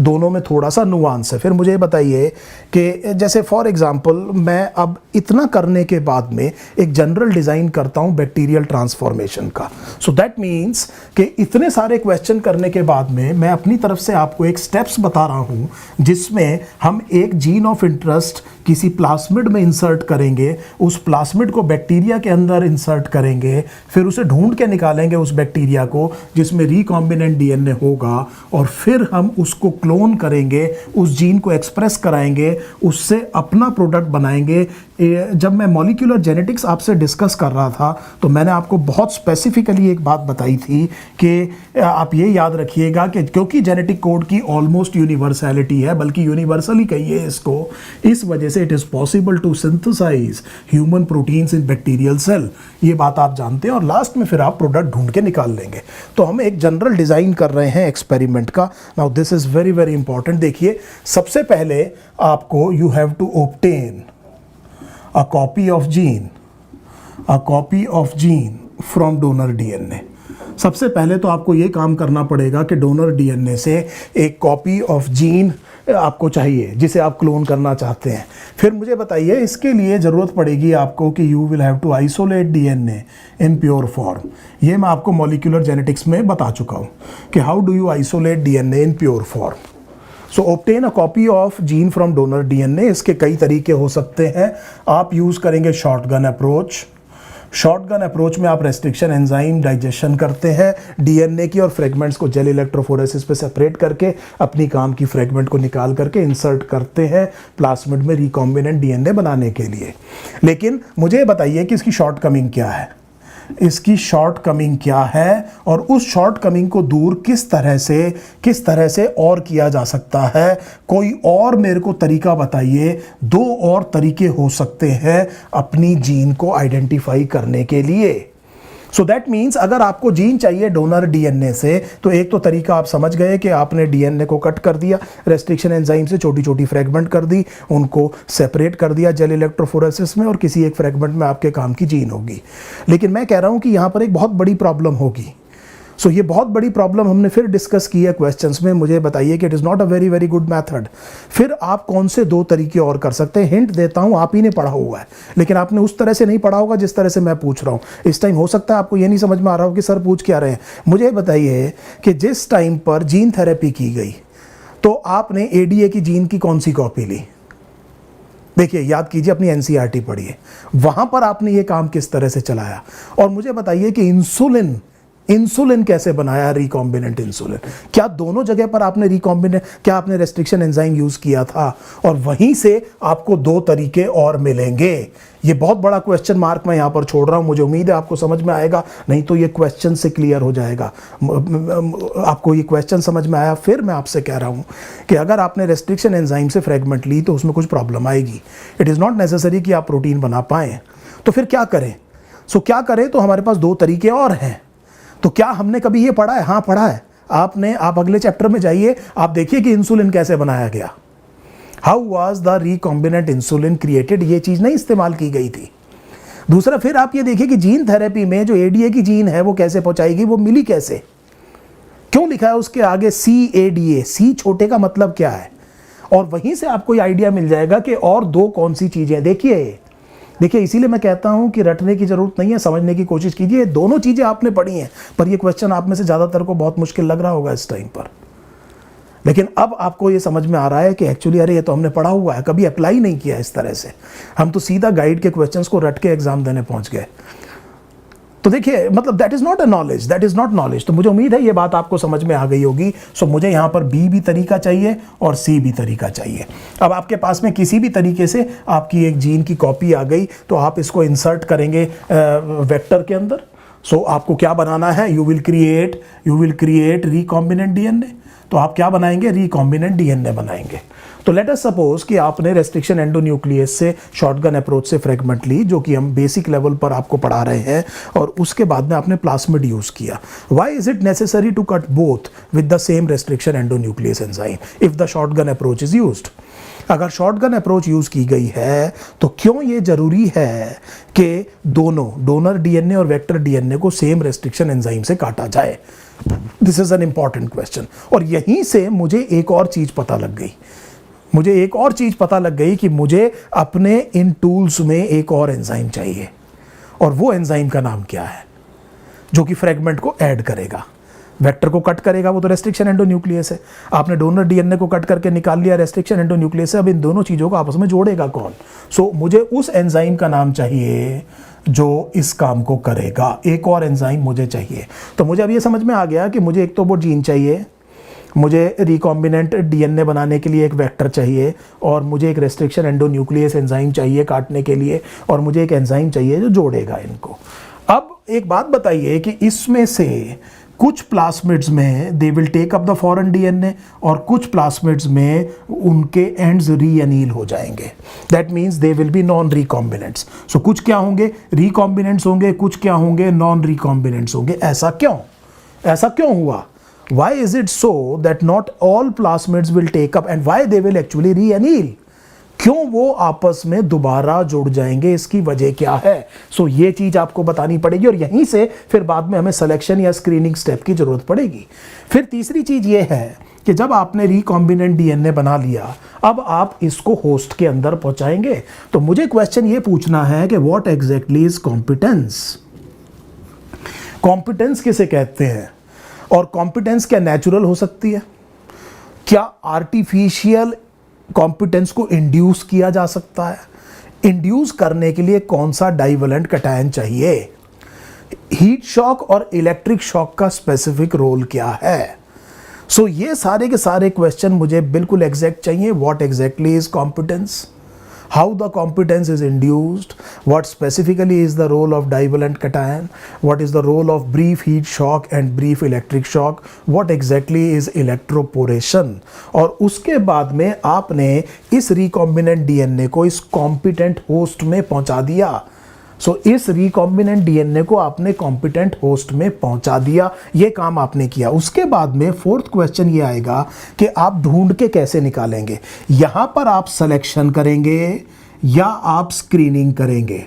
दोनों में थोड़ा सा नुआंस है। फिर मुझे बताइए कि जैसे फॉर एग्जांपल मैं अब इतना करने के बाद में एक जनरल डिज़ाइन करता हूं बैक्टीरियल ट्रांसफॉर्मेशन का। सो दैट मीन्स कि इतने सारे क्वेश्चन करने के बाद में मैं अपनी तरफ से आपको एक स्टेप्स बता रहा हूं जिसमें हम एक जीन ऑफ इंटरेस्ट किसी प्लास्मिड में इंसर्ट करेंगे, उस प्लास्मिड को बैक्टीरिया के अंदर इंसर्ट करेंगे, फिर उसे ढूंढ के निकालेंगे उस बैक्टीरिया को जिसमें रिकॉम्बिनेंट डीएनए होगा, और फिर हम उसको क्लोन करेंगे, उस जीन को एक्सप्रेस कराएंगे, उससे अपना प्रोडक्ट बनाएंगे। जब मैं मॉलिक्यूलर जेनेटिक्स आपसे डिस्कस कर रहा था तो मैंने आपको बहुत स्पेसिफिकली एक बात बताई थी कि आप ये याद रखिएगा कि क्योंकि जेनेटिक कोड की ऑलमोस्ट यूनिवर्सैलिटी है, बल्कि यूनिवर्सल ही कहिए इसको, इस वजह से it is possible to synthesize human proteins in bacterial cell. ये बात आप जानते हैं, और लास्ट में फिर आप प्रोडक्ट ढूंढ के निकाल लेंगे। तो हम एक जनरल डिज़ाइन कर रहे हैं एक्सपेरिमेंट का। Now this is very very important. देखिए सबसे पहले आपको you have to obtain a copy of gene from donor DNA। सबसे पहले तो आपको ये काम करना पड़ेगा कि डोनर डीएनए से एक कॉपी ऑफ जीन आपको चाहिए जिसे आप क्लोन करना चाहते हैं। फिर मुझे बताइए इसके लिए ज़रूरत पड़ेगी आपको कि you will have to isolate DNA in pure form. ये मैं आपको मॉलिक्यूलर जेनेटिक्स में बता चुका हूँ कि how do you isolate DNA in pure form. So obtain a copy of gene from donor DNA. इसके कई तरीके हो सकते हैं। आप यूज़ करेंगे शॉटगन अप्रोच, शॉटगन अप्रोच में आप रेस्ट्रिक्शन एंजाइम डाइजेशन करते हैं, डीएनए की और फ्रेगमेंट्स को जेल इलेक्ट्रोफोरेसिस पे सेपरेट करके अपनी काम की फ्रेगमेंट को निकाल करके इंसर्ट करते हैं प्लास्मिड में रिकॉम्बिनेंट डीएनए बनाने के लिए। लेकिन मुझे बताइए कि इसकी शॉर्टकमिंग क्या है, इसकी शॉर्टकमिंग क्या है और उस शॉर्टकमिंग को दूर किस तरह से और किया जा सकता है। कोई और मेरे को तरीका बताइए। 2 और तरीके हो सकते हैं अपनी जीन को आइडेंटिफाई करने के लिए। सो दैट मीन्स अगर आपको जीन चाहिए डोनर डीएनए से, तो एक तो तरीका आप समझ गए कि आपने डीएनए को कट कर दिया, रेस्ट्रिक्शन एंजाइम से छोटी छोटी फ्रेगमेंट कर दी, उनको सेपरेट कर दिया जेल इलेक्ट्रोफोरेसिस में और किसी एक फ्रेगमेंट में आपके काम की जीन होगी। लेकिन मैं कह रहा हूं कि यहां पर एक बहुत बड़ी प्रॉब्लम होगी। सो ये बहुत बड़ी प्रॉब्लम हमने फिर डिस्कस की है क्वेश्चंस में। मुझे बताइए कि it is not a very very good method. फिर आप कौन से 2 तरीके और कर सकते हैं? हिंट देता हूं, आप ही ने पढ़ा हुआ है, लेकिन आपने उस तरह से नहीं पढ़ा होगा जिस तरह से मैं पूछ रहा हूं। इस टाइम हो सकता है आपको ये नहीं समझ में आ रहा हो कि सर पूछ क्या रहे हैं। मुझे बताइए कि जिस टाइम पर जीन थेरेपी की गई तो आपने एडीए की जीन की कौन सी कॉपी ली? देखिए, याद कीजिए, अपनी एनसीईआरटी पढ़िए, वहां पर आपने ये काम किस तरह से चलाया। और मुझे बताइए कि इंसुलिन कैसे बनाया, रिकॉम्बिनेंट इंसुलिन। क्या दोनों जगह पर आपने रिकॉम्बिनेंट, क्या आपने रेस्ट्रिक्शन एंजाइम यूज किया था? और वहीं से आपको 2 तरीके और मिलेंगे। ये बहुत बड़ा क्वेश्चन मार्क मैं यहां पर छोड़ रहा हूं। मुझे उम्मीद है आपको समझ में आएगा, नहीं तो ये क्वेश्चन से क्लियर हो जाएगा। आपको ये क्वेश्चन समझ में आया? फिर मैं आपसे कह रहा हूं कि अगर आपने रेस्ट्रिक्शन एंजाइम से फ्रेगमेंट ली तो उसमें कुछ प्रॉब्लम आएगी। इट इज़ नॉट नेसेसरी कि आप प्रोटीन बना पाएं। तो फिर क्या करें? क्या करें? तो हमारे पास 2 तरीके और हैं। तो क्या हमने कभी ये पढ़ा है? हाँ, पढ़ा है आपने। आप अगले चैप्टर में जाइए, आप देखिए कि इंसुलिन कैसे बनाया गया। How was the recombinant insulin created? ये चीज नहीं इस्तेमाल की गई थी। दूसरा, फिर आप ये देखिए कि जीन थेरेपी में जो एडीए की जीन है वो कैसे पहुंचाएगी, वो मिली कैसे? क्यों लिखा है उसके आगे CADA? सी छोटे का मतलब क्या है? और वहीं से आपको ये आइडिया मिल जाएगा कि और 2 कौन सी चीजें। देखिए, इसीलिए मैं कहता हूं कि रटने की जरूरत नहीं है, समझने की कोशिश कीजिए। दोनों चीजें आपने पढ़ी हैं, पर ये क्वेश्चन आप में से ज्यादातर को बहुत मुश्किल लग रहा होगा इस टाइम पर। लेकिन अब आपको ये समझ में आ रहा है कि एक्चुअली अरे ये तो हमने पढ़ा हुआ है, कभी अप्लाई नहीं किया इस तरह से। हम तो सीधा गाइड के क्वेश्चंस को रट के एग्जाम देने पहुंच गए। तो देखिए, मतलब that is not a knowledge, that is not knowledge. तो मुझे उम्मीद है ये बात आपको समझ में आ गई होगी। सो मुझे यहाँ पर बी भी तरीका चाहिए और सी भी तरीका चाहिए। अब आपके पास में किसी भी तरीके से आपकी एक जीन की कॉपी आ गई तो आप इसको इंसर्ट करेंगे वेक्टर के अंदर। सो आपको क्या बनाना है? You will create recombinant DNA. तो आप क्या बनाएंगे? रिकॉम्बिनेंट डीएनए बनाएंगे। तो लेट अस सपोज कि आपने रेस्ट्रिक्शन एंडोन्यूक्लियस से शॉटगन अप्रोच से फ्रेगमेंट ली, जो कि हम बेसिक लेवल पर आपको पढ़ा रहे हैं, और उसके बाद में आपने प्लास्मिड यूज किया। Why is it necessary to cut both with the same restriction endonuclease enzyme if the shotgun approach is used? अगर शॉटगन अप्रोच यूज की गई है तो क्यों ये जरूरी है कि दोनों डोनर डीएनए और वेक्टर डीएनए को सेम रेस्ट्रिक्शन एंजाइम से काटा जाए? This is an important question. और यहीं से मुझे एक और चीज पता लग गई कि मुझे अपने इन टूल्स में एक और एंजाइम चाहिए। और वो एंजाइम का नाम क्या है? जो कि फ्रेगमेंट को ऐड करेगा, वेक्टर को कट करेगा। वो तो रेस्ट्रिक्शन एंडोन्यूक्लियस है। आपने डोनर डीएनए को कट करके निकाल लिया रेस्ट्रिक्शन एंडोन्यूक्लियस से। अब इन दोनों चीजों को आपस में जोड़ेगा कौन? मुझे उस एंजाइम का नाम चाहिए जो इस काम को करेगा। एक और एंजाइम मुझे चाहिए। तो मुझे अब ये समझ में आ गया कि मुझे एक तो वो जीन चाहिए, मुझे रिकॉम्बिनेंट डीएनए बनाने के लिए एक वेक्टर चाहिए, और मुझे एक रेस्ट्रिक्शन एंडोन्यूक्लियस एंजाइम चाहिए काटने के लिए, और मुझे एक एंजाइम चाहिए जो जोड़ेगा इनको। अब एक बात बताइए कि इसमें से कुछ प्लास्मिड्स में they will take up the foreign DNA और कुछ प्लास्मिड्स में उनके एंड्स रीअनील हो जाएंगे। That means they will be non recombinants. So कुछ क्या होंगे? रिकॉम्बिनेंट्स होंगे, कुछ क्या होंगे? नॉन रिकॉम्बिनेंट्स होंगे। ऐसा क्यों हुआ? Why is it so that not all plasmids will take up and why they will actually reanneal? क्यों वो आपस में दोबारा जुड़ जाएंगे? इसकी वजह क्या है? ये चीज आपको बतानी पड़ेगी, और यहीं से फिर बाद में हमें सिलेक्शन या स्क्रीनिंग स्टेप की जरूरत पड़ेगी। फिर तीसरी चीज ये है कि जब आपने रिकॉम्बिनेंट डीएनए बना लिया, अब आप इसको होस्ट के अंदर पहुंचाएंगे। तो मुझे क्वेश्चन ये पूछना है कि what exactly is competence? Competence किसे कहते हैं? और कॉम्पिटेंस क्या नेचुरल हो सकती है? क्या आर्टिफिशियल कॉम्पिटेंस को इंड्यूस किया जा सकता है? इंड्यूस करने के लिए कौन सा डाइवेलेंट कैटायन चाहिए, हीट शॉक और इलेक्ट्रिक शॉक का स्पेसिफिक रोल क्या है। सो ये सारे के सारे क्वेश्चन मुझे बिल्कुल एग्जैक्ट चाहिए। What exactly is competence, how the competence is induced, what specifically is the role of divalent cation, what is the role of brief heat shock and brief electric shock, what exactly is electroporation। और उसके बाद में आपने इस recombinant DNA को इस competent host में पहुंचा दिया। इस रिकॉम्बिनेंट डीएनए को आपने कॉम्पिटेंट होस्ट में पहुंचा दिया, ये काम आपने किया। उसके बाद में फोर्थ क्वेश्चन ये आएगा कि आप ढूंढ के कैसे निकालेंगे। यहां पर आप सिलेक्शन करेंगे या आप स्क्रीनिंग करेंगे।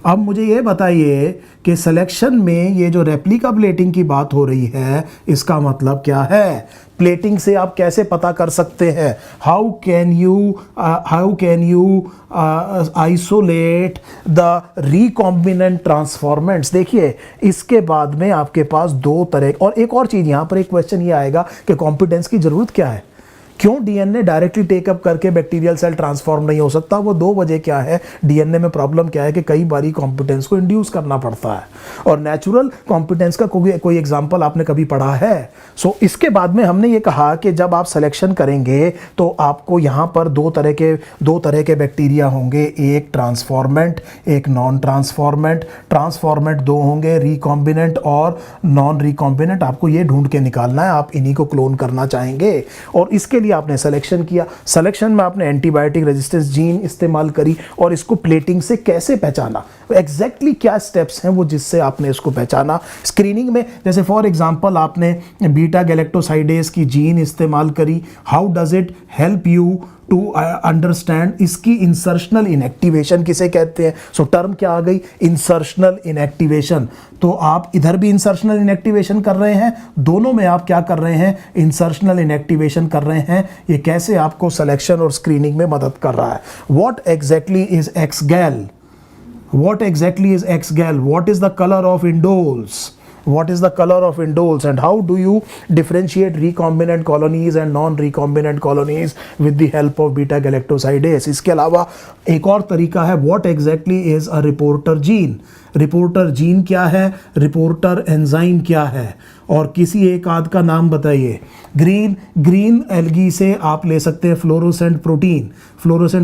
अब मुझे ये बताइए कि सिलेक्शन में ये जो रेप्लिका प्लेटिंग की बात हो रही है, इसका मतलब क्या है। प्लेटिंग से आप कैसे पता कर सकते हैं, how can you isolate the recombinant transformants. देखिए इसके बाद में आपके पास दो तरह, और एक और चीज़ यहाँ पर एक क्वेश्चन ये आएगा कि कॉम्पिटेंस की ज़रूरत क्या है, क्यों डीएनए डायरेक्टली टेकअप करके बैक्टीरियल सेल ट्रांसफॉर्म नहीं हो सकता। वो दो वजह क्या है, डीएनए में प्रॉब्लम क्या है कि कई बारी कॉम्पिटेंस को इंड्यूस करना पड़ता है, और नेचुरल कॉम्पिटेंस का कोई एग्जांपल आपने कभी पढ़ा है। इसके बाद में हमने ये कहा कि जब आप सिलेक्शन करेंगे तो आपको यहाँ पर दो तरह के बैक्टीरिया होंगे, एक ट्रांसफॉर्मेंट एक नॉन ट्रांसफॉर्मेंट। ट्रांसफॉर्मेंट दो होंगे, रिकॉम्बिनेंट और नॉन रिकॉम्बिनेंट। आपको ये ढूंढ के निकालना है, आप इन्हीं को क्लोन करना चाहेंगे। और इसके आपने सिलेक्शन किया, सिलेक्शन में आपने एंटीबायोटिक रेजिस्टेंस जीन इस्तेमाल करी, और इसको प्लेटिंग से कैसे पहचाना, एग्जैक्टली क्या स्टेप्स हैं वो जिससे आपने इसको पहचाना। स्क्रीनिंग में जैसे फॉर एग्जांपल आपने बीटा गैलेक्टोसाइडेज की जीन इस्तेमाल करी, how does it help you to understand, इसकी इंसर्शनल इनएक्टिवेशन किसे कहते हैं। टर्म क्या आ गई, इंसर्शनल इनएक्टिवेशन। तो आप इधर भी इंसर्शनल इनएक्टिवेशन कर रहे हैं, दोनों में आप क्या कर रहे हैं, इंसर्शनल इनएक्टिवेशन कर रहे हैं। ये कैसे आपको सिलेक्शन और स्क्रीनिंग में मदद कर रहा है। What exactly is X gal, what exactly is X-gal, what is the color of indoles, what is the color of indoles, and how do you differentiate recombinant colonies and non-recombinant colonies with the help of beta galactosidase। इसके अलावा एक और तरीका है, what exactly is a reporter gene, reporter gene क्या है, reporter enzyme क्या है, और किसी एक आध का नाम बताइए। ग्रीन एल्गी से आप ले सकते हैं फ्लोरोसेंट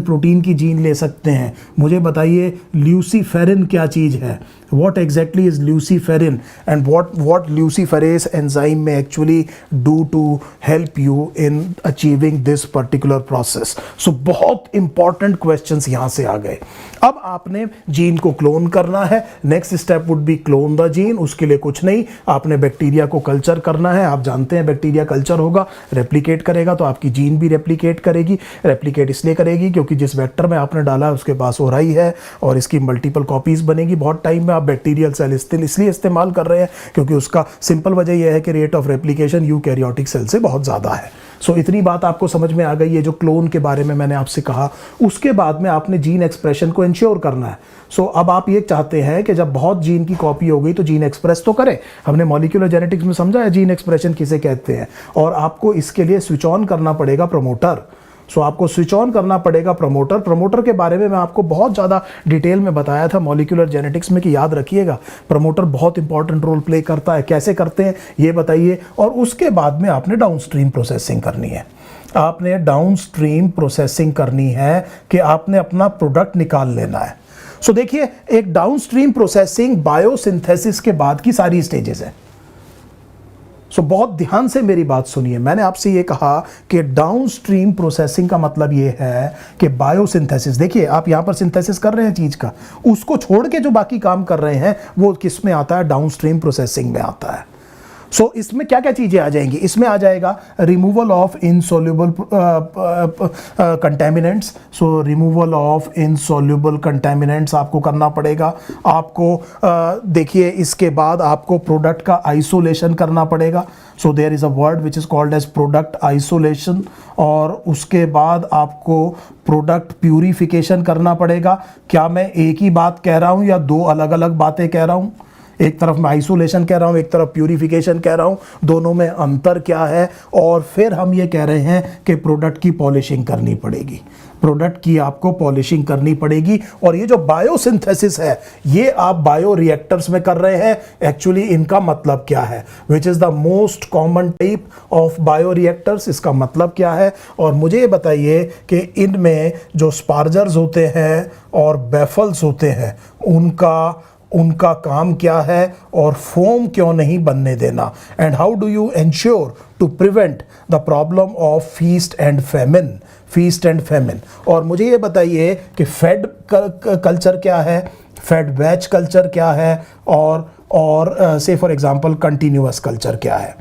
प्रोटीन की जीन ले सकते हैं। मुझे बताइए ल्यूसीफेरिन क्या चीज़ है, what exactly is luciferin and what luciferase enzyme may actually do to help you in achieving this particular process। बहुत इंपॉर्टेंट क्वेश्चंस यहाँ से आ गए। अब आपने जीन को क्लोन करना है, next step would be clone the gene. उसके लिए कुछ नहीं, आपने बैक्टीरिया को कल्चर करना है। आप जानते हैं बैक्टीरिया कल्चर होगा, रेप्लिकेट करेगा, तो आपकी जीन भी रेप्लिकेट करेगी। रेप्लिकेट इसलिए करेगी क्योंकि जिस वेक्टर में आपने डाला है उसके पास हो रही है, और इसकी मल्टीपल कॉपीज बनेगी। बहुत टाइम में आप बैक्टीरियल सेल इसलिए इस्तेमाल कर रहे हैं क्योंकि उसका सिंपल वजह यह है कि rate of replication eukaryotic cell से बहुत ज़्यादा है। इतनी बात आपको समझ में आ गई है जो क्लोन के बारे में मैंने आपसे कहा। उसके बाद में आपने जीन एक्सप्रेशन को इंश्योर करना है। अब आप ये चाहते हैं कि जब बहुत जीन की कॉपी हो गई तो जीन एक्सप्रेस तो करे। हमने मॉलिक्यूलर जेनेटिक्स में समझा है जीन एक्सप्रेशन किसे कहते हैं, और आपको इसके लिए स्विच ऑन करना पड़ेगा प्रमोटर। आपको स्विच ऑन करना पड़ेगा प्रमोटर के बारे में मैं आपको बहुत ज़्यादा डिटेल में बताया था मॉलिक्यूलर जेनेटिक्स में कि याद रखिएगा प्रमोटर बहुत इंपॉर्टेंट रोल प्ले करता है। कैसे करते हैं ये बताइए। और उसके बाद में आपने डाउनस्ट्रीम प्रोसेसिंग करनी है। आपने डाउनस्ट्रीम प्रोसेसिंग करनी है कि आपने अपना प्रोडक्ट निकाल लेना है। देखिए एक डाउनस्ट्रीम प्रोसेसिंग बायोसिंथेसिस के बाद की सारी स्टेजेस है। बहुत ध्यान से मेरी बात सुनिए। मैंने आपसे ये कहा कि डाउनस्ट्रीम प्रोसेसिंग का मतलब ये है कि बायोसिंथेसिस, देखिए आप यहाँ पर सिंथेसिस कर रहे हैं चीज़ का, उसको छोड़ के जो बाकी काम कर रहे हैं वो किस में आता है, डाउनस्ट्रीम प्रोसेसिंग में आता है। इसमें क्या क्या चीज़ें आ जाएंगी, इसमें आ जाएगा removal of insoluble contaminants. Removal of insoluble contaminants आपको करना पड़ेगा। आपको देखिए इसके बाद आपको प्रोडक्ट का आइसोलेशन करना पड़ेगा। There is a word which is called as product isolation. और उसके बाद आपको प्रोडक्ट प्यूरिफिकेशन करना पड़ेगा। क्या मैं एक ही बात कह रहा हूँ या दो अलग अलग बातें कह रहा हूँ? एक तरफ मैं आइसोलेशन कह रहा हूँ, एक तरफ प्यूरिफिकेशन कह रहा हूँ, दोनों में अंतर क्या है। और फिर हम ये कह रहे हैं कि प्रोडक्ट की पॉलिशिंग करनी पड़ेगी, प्रोडक्ट की आपको पॉलिशिंग करनी पड़ेगी। और ये जो बायोसिंथेसिस है ये आप बायो रिएक्टर्स में कर रहे हैं। एक्चुअली इनका मतलब क्या है, which is the most common type of bio reactors, इसका मतलब क्या है। और मुझे ये बताइए कि इनमें जो स्पार्जर्स होते हैं और बैफल्स होते हैं उनका काम क्या है और फोम क्यों नहीं बनने देना, and how do you ensure to prevent the problem of feast and famine. और मुझे ये बताइए कि फेड कल्चर क्या है, फेड बैच कल्चर क्या है, और से फॉर एग्जांपल कंटिन्यूअस कल्चर क्या है,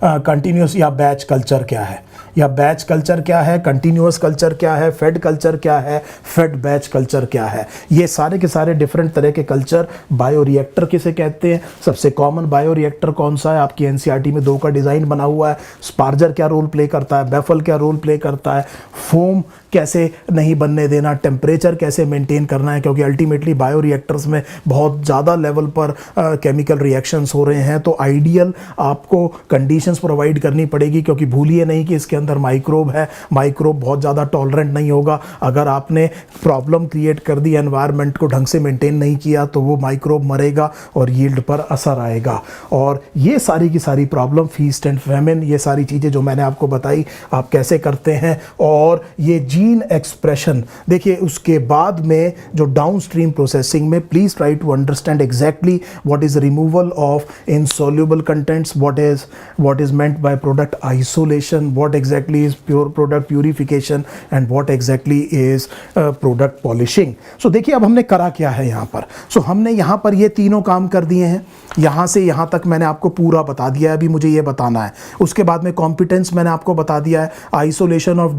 कंटिन्यूअस या बैच कल्चर क्या है, या बैच कल्चर क्या है, कंटिन्यूअस कल्चर क्या है, फेड कल्चर क्या है, फेड बैच कल्चर क्या है। ये सारे के सारे डिफरेंट तरह के कल्चर बायो रिएक्टर किसे कहते हैं। सबसे कॉमन बायो रिएक्टर कौन सा है, आपकी एनसीईआरटी में 2 का डिज़ाइन बना हुआ है। स्पार्जर क्या रोल प्ले करता है, बैफल क्या रोल प्ले करता है, फोम कैसे नहीं बनने देना, टेम्परेचर कैसे मेंटेन करना है, क्योंकि अल्टीमेटली बायो रिएक्टर्स में बहुत ज़्यादा लेवल पर केमिकल रिएक्शंस हो रहे हैं। तो आइडियल आपको कंडीशंस प्रोवाइड करनी पड़ेगी, क्योंकि भूलिए नहीं कि इसके अंदर माइक्रोब है। माइक्रोब बहुत ज़्यादा टॉलरेंट नहीं होगा। अगर आपने प्रॉब्लम क्रिएट कर दी, एनवायरनमेंट को ढंग से मेंटेन नहीं किया, तो वो माइक्रोब मरेगा और यील्ड पर असर आएगा। और ये सारी की सारी प्रॉब्लम, फीस्ट एंड फेमिन, ये सारी चीज़ें जो मैंने आपको बताई आप कैसे करते हैं। और ये जीन एक्सप्रेशन देखिए, उसके बाद में जो डाउनस्ट्रीम प्रोसेसिंग में please try to understand exactly what is removal of insoluble contents, what is meant by product isolation, what exactly is pure product purification, and what exactly is product polishing. So देखिए अब हमने करा क्या है यहाँ पर। सो हमने यहाँ पर ये तीनों काम कर दिए हैं। यहाँ से यहाँ तक मैंने आपको पूरा बता दिया है, अभी मुझे ये बताना है। उसके बाद में कॉम्पिटेंस मैंने आपको बता दिया है, आइसोलेशन ऑफ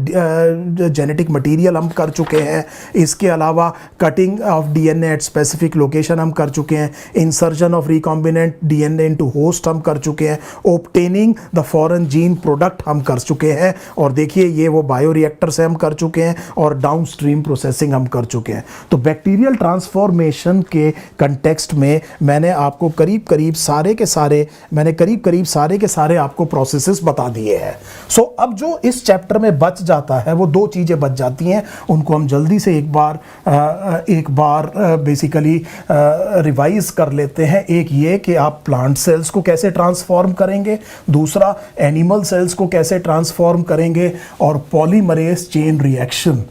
जेनेटिक मटेरियल हम कर चुके हैं। इसके अलावा cutting of DNA at specific location हम कर चुके हैं। Insertion of recombinant DNA into host हम कर चुके हैं। Obtaining the foreign gene product हम कर चुके हैं। और देखिए ये वो बायो रिएक्टर से हम कर चुके हैं, और डाउनस्ट्रीम प्रोसेसिंग हम कर चुके हैं। तो बैक्टीरियल ट्रांसफॉर्मेशन के कंटेक्स्ट में मैंने आपको करीब करीब सारे के सारे आपको प्रोसेसेस बता दिए हैं। सो अब जो इस चैप्टर में बच जाता है वो 2 चीज़ें बच जाती हैं, उनको हम जल्दी से एक बार बेसिकली रिवाइज कर लेते हैं। एक ये कि आप प्लांट सेल्स को कैसे ट्रांसफॉर्म करेंगे, दूसरा एनिमल सेल्स को कैसे ट्रांसफॉर्म करेंगे, और पॉलीमरेज चेन रिएक्शन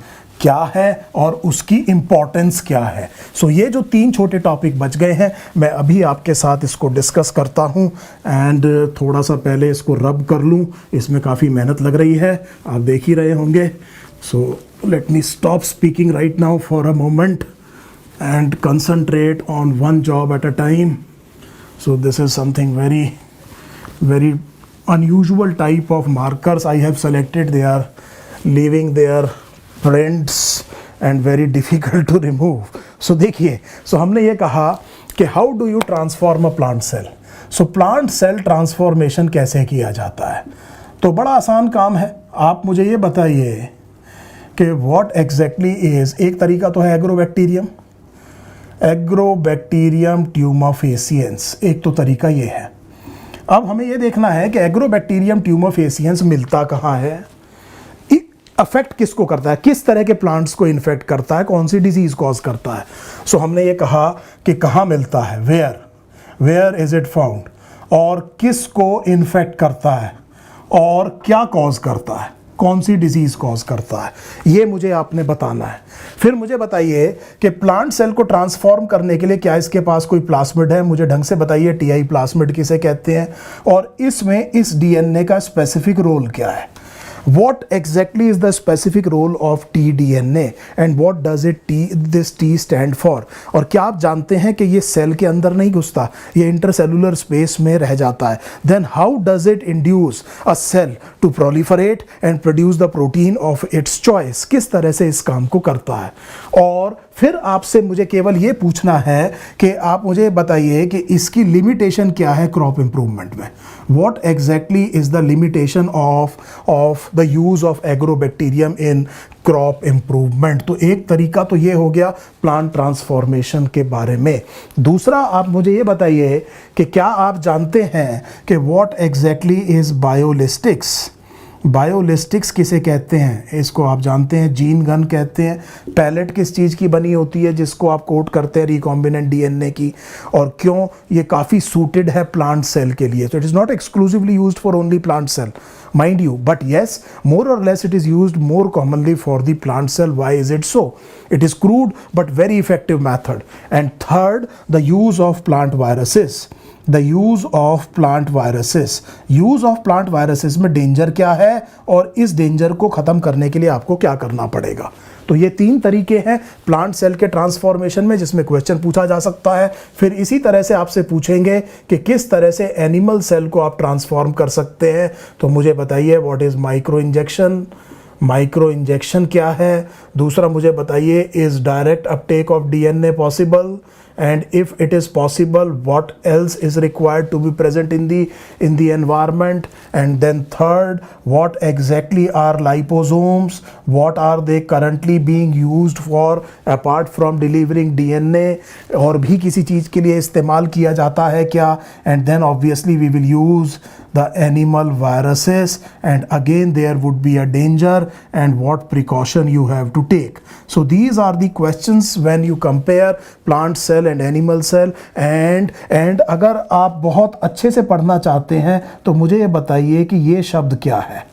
क्या है और उसकी इंपॉर्टेंस क्या है। सो ये जो 3 छोटे टॉपिक बच गए हैं, मैं अभी आपके साथ इसको डिस्कस करता हूँ। एंड थोड़ा सा पहले इसको रब कर लूँ, इसमें काफ़ी मेहनत लग रही है, आप देख ही रहे होंगे। सो let me stop speaking right now for a moment and concentrate on one job at a time. So this is something very unusual type of markers I have selected. They are leaving their prints and very difficult to remove. So देखिए, so हमने ये कहा कि how do you transform a plant cell? So plant cell transformation कैसे किया जाता है? तो बड़ा आसान काम है। आप मुझे ये बताइए कि व्हाट एग्जैक्टली इज, एक तरीका तो है एग्रोबैक्टीरियम ट्यूमोफेसियंस, एक तो तरीका ये है। अब हमें ये देखना है कि एग्रोबैक्टीरियम ट्यूमोफेसियंस मिलता कहाँ है, अफेक्ट किसको करता है, किस तरह के प्लांट्स को इन्फेक्ट करता है, कौन सी डिजीज कॉज करता है। सो हमने ये कहा कि कहाँ मिलता है, वेयर इज इट फाउंड, और किसको इन्फेक्ट करता है, और क्या कॉज करता है, कौन सी डिजीज कॉज करता है, ये मुझे आपने बताना है। फिर मुझे बताइए कि प्लांट सेल को ट्रांसफॉर्म करने के लिए क्या इसके पास कोई प्लास्मिड है, मुझे ढंग से बताइए टीआई प्लास्मिड किसे कहते हैं, और इसमें इस डीएनए का स्पेसिफिक रोल क्या है। What exactly is the specific role of tDNA and what does this T stand for? और क्या आप जानते हैं कि ये सेल के अंदर नहीं घुसता, ये इंटरसेलुलर स्पेस में रह जाता है। Then how does it induce a cell to proliferate and produce the protein of its choice? किस तरह से इस काम को करता है। और फिर आपसे मुझे केवल ये पूछना है कि आप मुझे बताइए कि इसकी लिमिटेशन क्या है क्रॉप इम्प्रूवमेंट में. What exactly is the limitation of the use of agrobacterium in crop improvement. तो एक तरीका तो ये हो गया प्लांट ट्रांसफॉर्मेशन के बारे में. दूसरा आप मुझे ये बताइए कि क्या आप जानते हैं कि व्हाट एग्जैक्टली इज बायोलिस्टिक्स. बायोलिस्टिक्स किसे कहते हैं, इसको आप जानते हैं, जीन गन कहते हैं. पैलेट किस चीज़ की बनी होती है जिसको आप कोट करते हैं रिकॉम्बिनेंट डीएनए की, और क्यों ये काफ़ी सूटेड है प्लांट सेल के लिए. तो it is not exclusively used for only plant cell, mind you, but yes, more or less it is used more commonly for the plant cell. Why is it so? It is crude but very effective method. And third, the use of plant viruses. The use of plant viruses. use of plant viruses में danger क्या है और इस danger को ख़त्म करने के लिए आपको क्या करना पड़ेगा. तो ये 3 तरीके हैं प्लांट सेल के ट्रांसफॉर्मेशन में जिसमें क्वेश्चन पूछा जा सकता है. फिर इसी तरह से आपसे पूछेंगे कि किस तरह से एनिमल सेल को आप ट्रांसफॉर्म कर सकते हैं. तो मुझे बताइए what is micro injection. Micro injection क्या है. दूसरा मुझे बताइए is direct Uptake of DNA possible, and if it is possible what else is required to be present in the environment. And then third, what exactly are liposomes, what are they currently being used for apart from delivering DNA, और भी किसी चीज़ के लिए इस्तेमाल किया जाता है क्या. And then obviously we will use the animal viruses, and again there would be a danger and what precaution you have to take. So these are the questions when you compare plant cell and animal cell. and अगर आप बहुत अच्छे से पढ़ना चाहते हैं तो मुझे ये बताइए कि ये शब्द क्या है,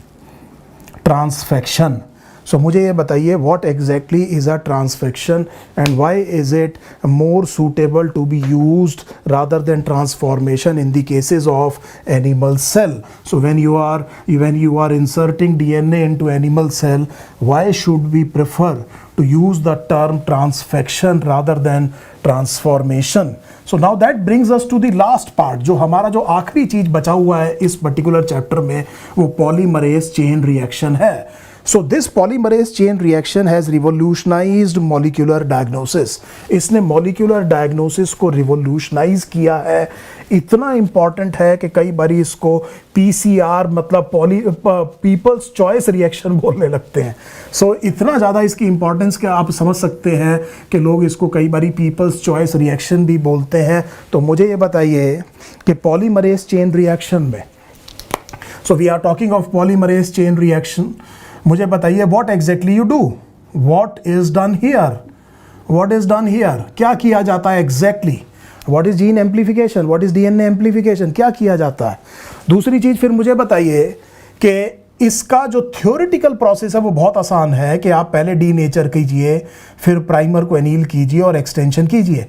ट्रांसफेक्शन. सो मुझे ये बताइए what exactly is a transfection and why is it more suitable to be used rather than transformation in the cases of animal cell. So when you are inserting DNA into animal cell, why should we prefer to use the term transfection rather than transformation? So now that brings us to the last part. जो हमारा जो आखिरी चीज़ बचा हुआ है इस particular chapter में वो पॉलीमरेज चेन रिएक्शन है. So this polymerase chain reaction has revolutionized molecular diagnosis. इसने molecular diagnosis को revolutionize किया है. इतना important है कि कई बार इसको PCR मतलब People's Choice Reaction बोलने लगते हैं. So इतना ज़्यादा इसकी importance कि आप समझ सकते हैं कि लोग इसको कई बार People's Choice Reaction भी बोलते हैं. तो मुझे ये बताइए कि polymerase chain reaction में, so we are talking of polymerase chain reaction. मुझे बताइए what exactly you do, what is done here, what is done here, क्या किया जाता है exactly. What is gene amplification, what is DNA amplification, क्या किया जाता है. दूसरी चीज़ फिर मुझे बताइए कि इसका जो थ्योरेटिकल प्रोसेस है वो बहुत आसान है कि आप पहले डीनेचर कीजिए, फिर प्राइमर को एनील कीजिए और एक्सटेंशन कीजिए.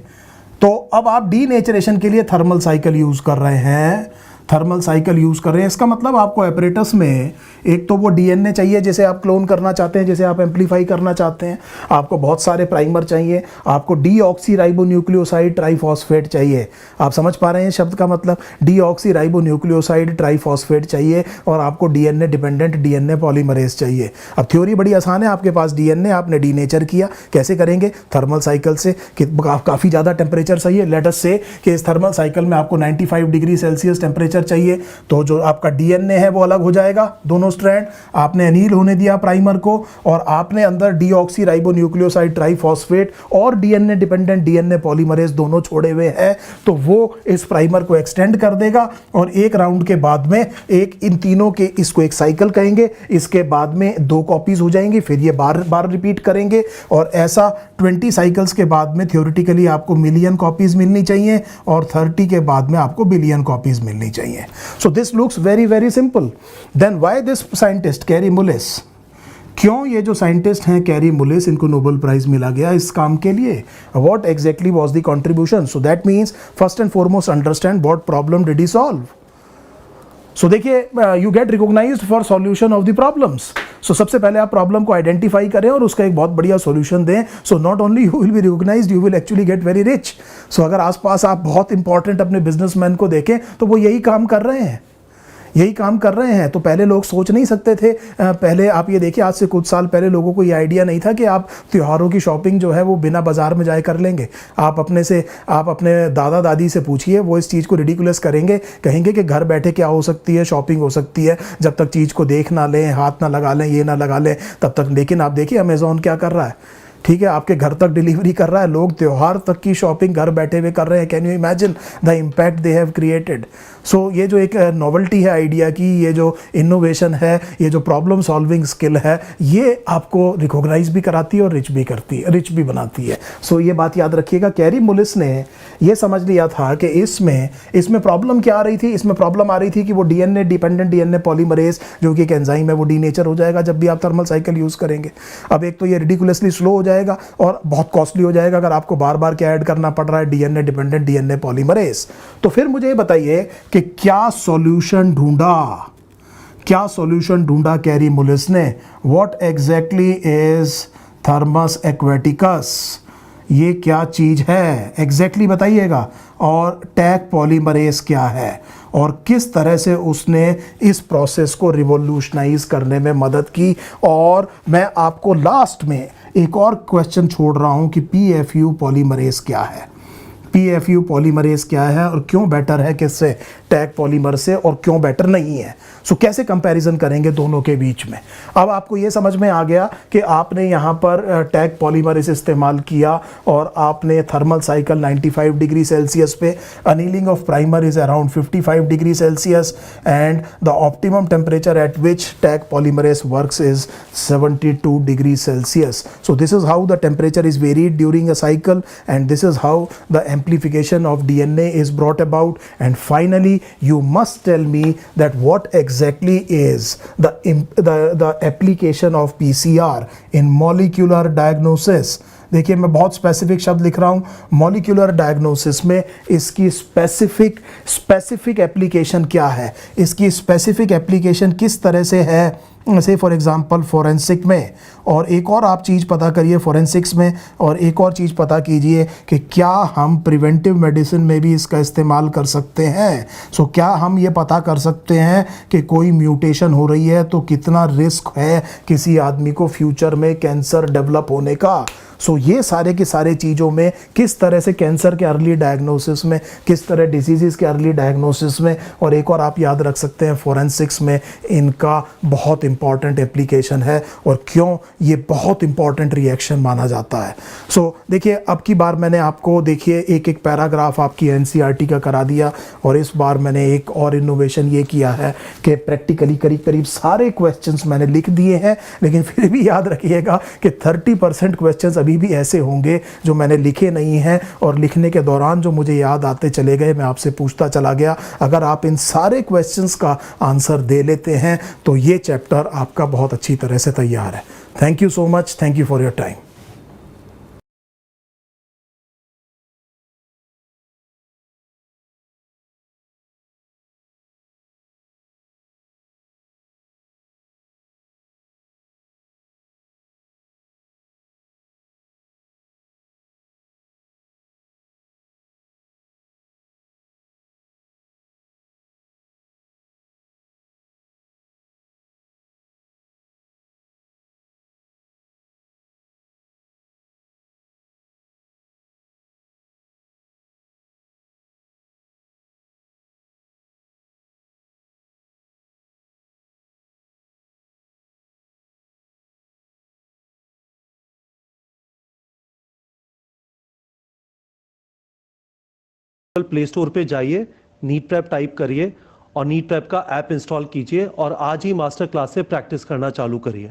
तो अब आप डीनेचरेशन के लिए थर्मल साइकिल यूज़ कर रहे हैं, थर्मल साइकिल यूज़ कर रहे हैं. इसका मतलब आपको एपरेटस में एक तो वो डीएनए चाहिए जिसे आप क्लोन करना चाहते हैं, जिसे आप एम्पलीफाई करना चाहते हैं. आपको बहुत सारे प्राइमर चाहिए, आपको डीऑक्सीराइबोन्यूक्लियोसाइड ट्राइफॉस्फेट चाहिए. आप समझ पा रहे हैं शब्द का मतलब, डीऑक्सीराइबोन्यूक्लियोसाइड ट्राइफॉस्फेट चाहिए और आपको डीएनए डिपेंडेंट डीएनए पॉलीमरेज चाहिए. अब थ्योरी बड़ी आसान है, आपके पास डीएनए, आपने डीनेचर किया. कैसे करेंगे? थर्मल साइकिल से. कि काफ़ी ज़्यादा टेम्परेचर चाहिए. लेट अस से कि इस थर्मल साइकिल में आपको 95 डिग्री सेल्सियस टेम्परेचर चाहिए. तो जो आपका डीएनए है वो अलग हो जाएगा, दोनों स्ट्रैंड. आपने एनील होने दिया प्राइमर को और आपने अंदर डीऑक्सीराइबोन्यूक्लियोसाइड ट्राइफॉस्फेट और डीएनए डिपेंडेंट डीएनए पॉलीमरेज दोनों छोड़े हुए हैं. तो वो इस प्राइमर को एक्सटेंड कर देगा और एक राउंड के बाद में एक इन तीनों के, इसको एक साइकिल कहेंगे, इसके बाद में 2 कॉपीज हो जाएंगी. फिर ये बार बार रिपीट करेंगे और ऐसा 20 साइकिल्स के बाद में थ्योरेटिकली आपको मिलियन कॉपीज मिलनी चाहिए और 30 के बाद में आपको बिलियन कॉपीज मिलनी चाहिए. So this looks very very simple. Then why this scientist Kary Mullis? क्यों ये जो साइंटिस्ट हैं कैरी मुलिस, इनको नोबेल प्राइज मिला गया इस काम के लिए? What exactly was the contribution? So that means first and foremost understand what problem did he solve. So देखिए, you get recognized for solution of the problems. So सबसे पहले आप प्रॉब्लम को आइडेंटिफाई करें और उसका एक बहुत बढ़िया सॉल्यूशन दें. So not only you will be recognized, you will actually get very rich. So अगर आसपास आप बहुत इंपॉर्टेंट अपने बिजनेसमैन को देखें तो वो यही काम कर रहे हैं. यही काम कर रहे हैं। तो पहले लोग सोच नहीं सकते थे। पहले आप ये देखिए, आज से कुछ साल पहले लोगों को ये आइडिया नहीं था कि आप त्योहारों की शॉपिंग जो है वो बिना बाजार में जाए कर लेंगे। आप अपने दादा दादी से पूछिए, वो इस चीज़ को रिडिकुलस करेंगे, कहेंगे कि घर बैठे क्या हो सकती है, शॉपिंग हो सकती है, जब तक चीज़ को देख ना लें, हाथ ना लगा लें, ये ना लगा लें तब तक। लेकिन आप देखिए अमेज़ॉन क्या कर रहा है, ठीक है, आपके घर तक डिलीवरी कर रहा है। लोग त्योहार तक की शॉपिंग घर बैठे हुए कर रहे हैं। Can you imagine the impact they have created. So ये जो एक नॉवेल्टी है आइडिया की, ये जो इनोवेशन है, ये जो प्रॉब्लम सॉल्विंग स्किल है, ये आपको रिकॉग्नाइज भी कराती है और रिच भी बनाती है। सो ये बात याद रखिएगा। कैरी मुलिस ने ये समझ लिया था कि इसमें प्रॉब्लम क्या आ रही थी। इसमें प्रॉब्लम आ रही थी कि वो डीएनए डिपेंडेंट डीएनए पॉलीमरेज जो कि एक एंजाइम है, वो डीनेचर हो जाएगा जब भी आप थर्मल साइकिल यूज़ करेंगे। अब एक तो ये रिडिकुलसली स्लो हो जाएगा और बहुत कॉस्टली हो जाएगा अगर आपको बार बार क्या ऐड करना पड़ रहा है, डीएनए डिपेंडेंट डीएनए पॉलीमरेज। तो फिर मुझे बताइए कि क्या सॉल्यूशन ढूंढा कैरी मुलिस ने। What exactly is Thermus aquaticus, ये क्या चीज है एग्जैक्टली बताइएगा। और टैग पॉलीमरेज क्या है और किस तरह से उसने इस प्रोसेस को रिवॉल्यूशनाइज करने में मदद की। और मैं आपको लास्ट में एक और क्वेश्चन छोड़ रहा हूं कि पीएफयू पॉलीमरेज क्या है। पीएफयू पॉलीमरेज क्या है और क्यों बेटर है किससे, टैग पॉलीमर से, और क्यों बेटर नहीं है। सो कैसे कंपैरिजन करेंगे दोनों के बीच में। अब आपको ये समझ में आ गया कि आपने यहाँ पर टैग पॉलीमरेज इस्तेमाल किया और आपने थर्मल साइकिल 95 डिग्री सेल्सियस पे, annealing of primer is around 55 degree Celsius and the optimum temperature at which tag polymerase works is 72 degree Celsius. So this is how the temperature is varied during a cycle and this is how the amplification of DNA is brought about. And finally you must tell me that what exactly is the application of PCR in molecular diagnosis. देखिए मैं बहुत specific शब्द लिख रहा हूँ। Molecular diagnosis में इसकी specific application क्या है, इसकी स्पेसिफिक एप्लीकेशन किस तरह से है, से फॉर एग्जांपल फोरेंसिक में। और एक और आप चीज़ पता करिए फोरेंसिक्स में, और एक और चीज़ पता कीजिए कि क्या हम प्रिवेंटिव मेडिसिन में भी इसका इस्तेमाल कर सकते हैं। सो क्या हम ये पता कर सकते हैं कि कोई म्यूटेशन हो रही है तो कितना रिस्क है किसी आदमी को फ्यूचर में कैंसर डेवलप होने का। सो ये सारे के सारे चीज़ों में किस तरह से कैंसर के अर्ली डायग्नोसिस में, किस तरह डिजीज़ के अर्ली डायग्नोसिस में, और एक और आप याद रख सकते हैं फोरेंसिक्स में इनका बहुत इंपॉर्टेंट एप्लीकेशन है और क्यों ये बहुत इंपॉर्टेंट रिएक्शन माना जाता है। सो देखिए अब की बार मैंने आपको देखिए एक एक पैराग्राफ आपकी एनसीईआरटी का करा दिया, और इस बार मैंने एक और इनोवेशन ये किया है कि प्रैक्टिकली करीब करीब सारे क्वेश्चंस मैंने लिख दिए हैं, लेकिन फिर भी याद रखिएगा कि 30% क्वेश्चंस अभी भी ऐसे होंगे जो मैंने लिखे नहीं हैं, और लिखने के दौरान जो मुझे याद आते चले गए मैं आपसे पूछता चला गया। अगर आप इन सारे क्वेश्चंस का आंसर दे लेते हैं तो ये चैप्टर आपका बहुत अच्छी तरह से तैयार है। Thank you so much, thank you for your time. Play store पे जाइए, नीट प्रेप टाइप करिए और नीट प्रेप का ऐप इंस्टॉल कीजिए और आज ही मास्टर क्लास से प्रैक्टिस करना चालू करिए।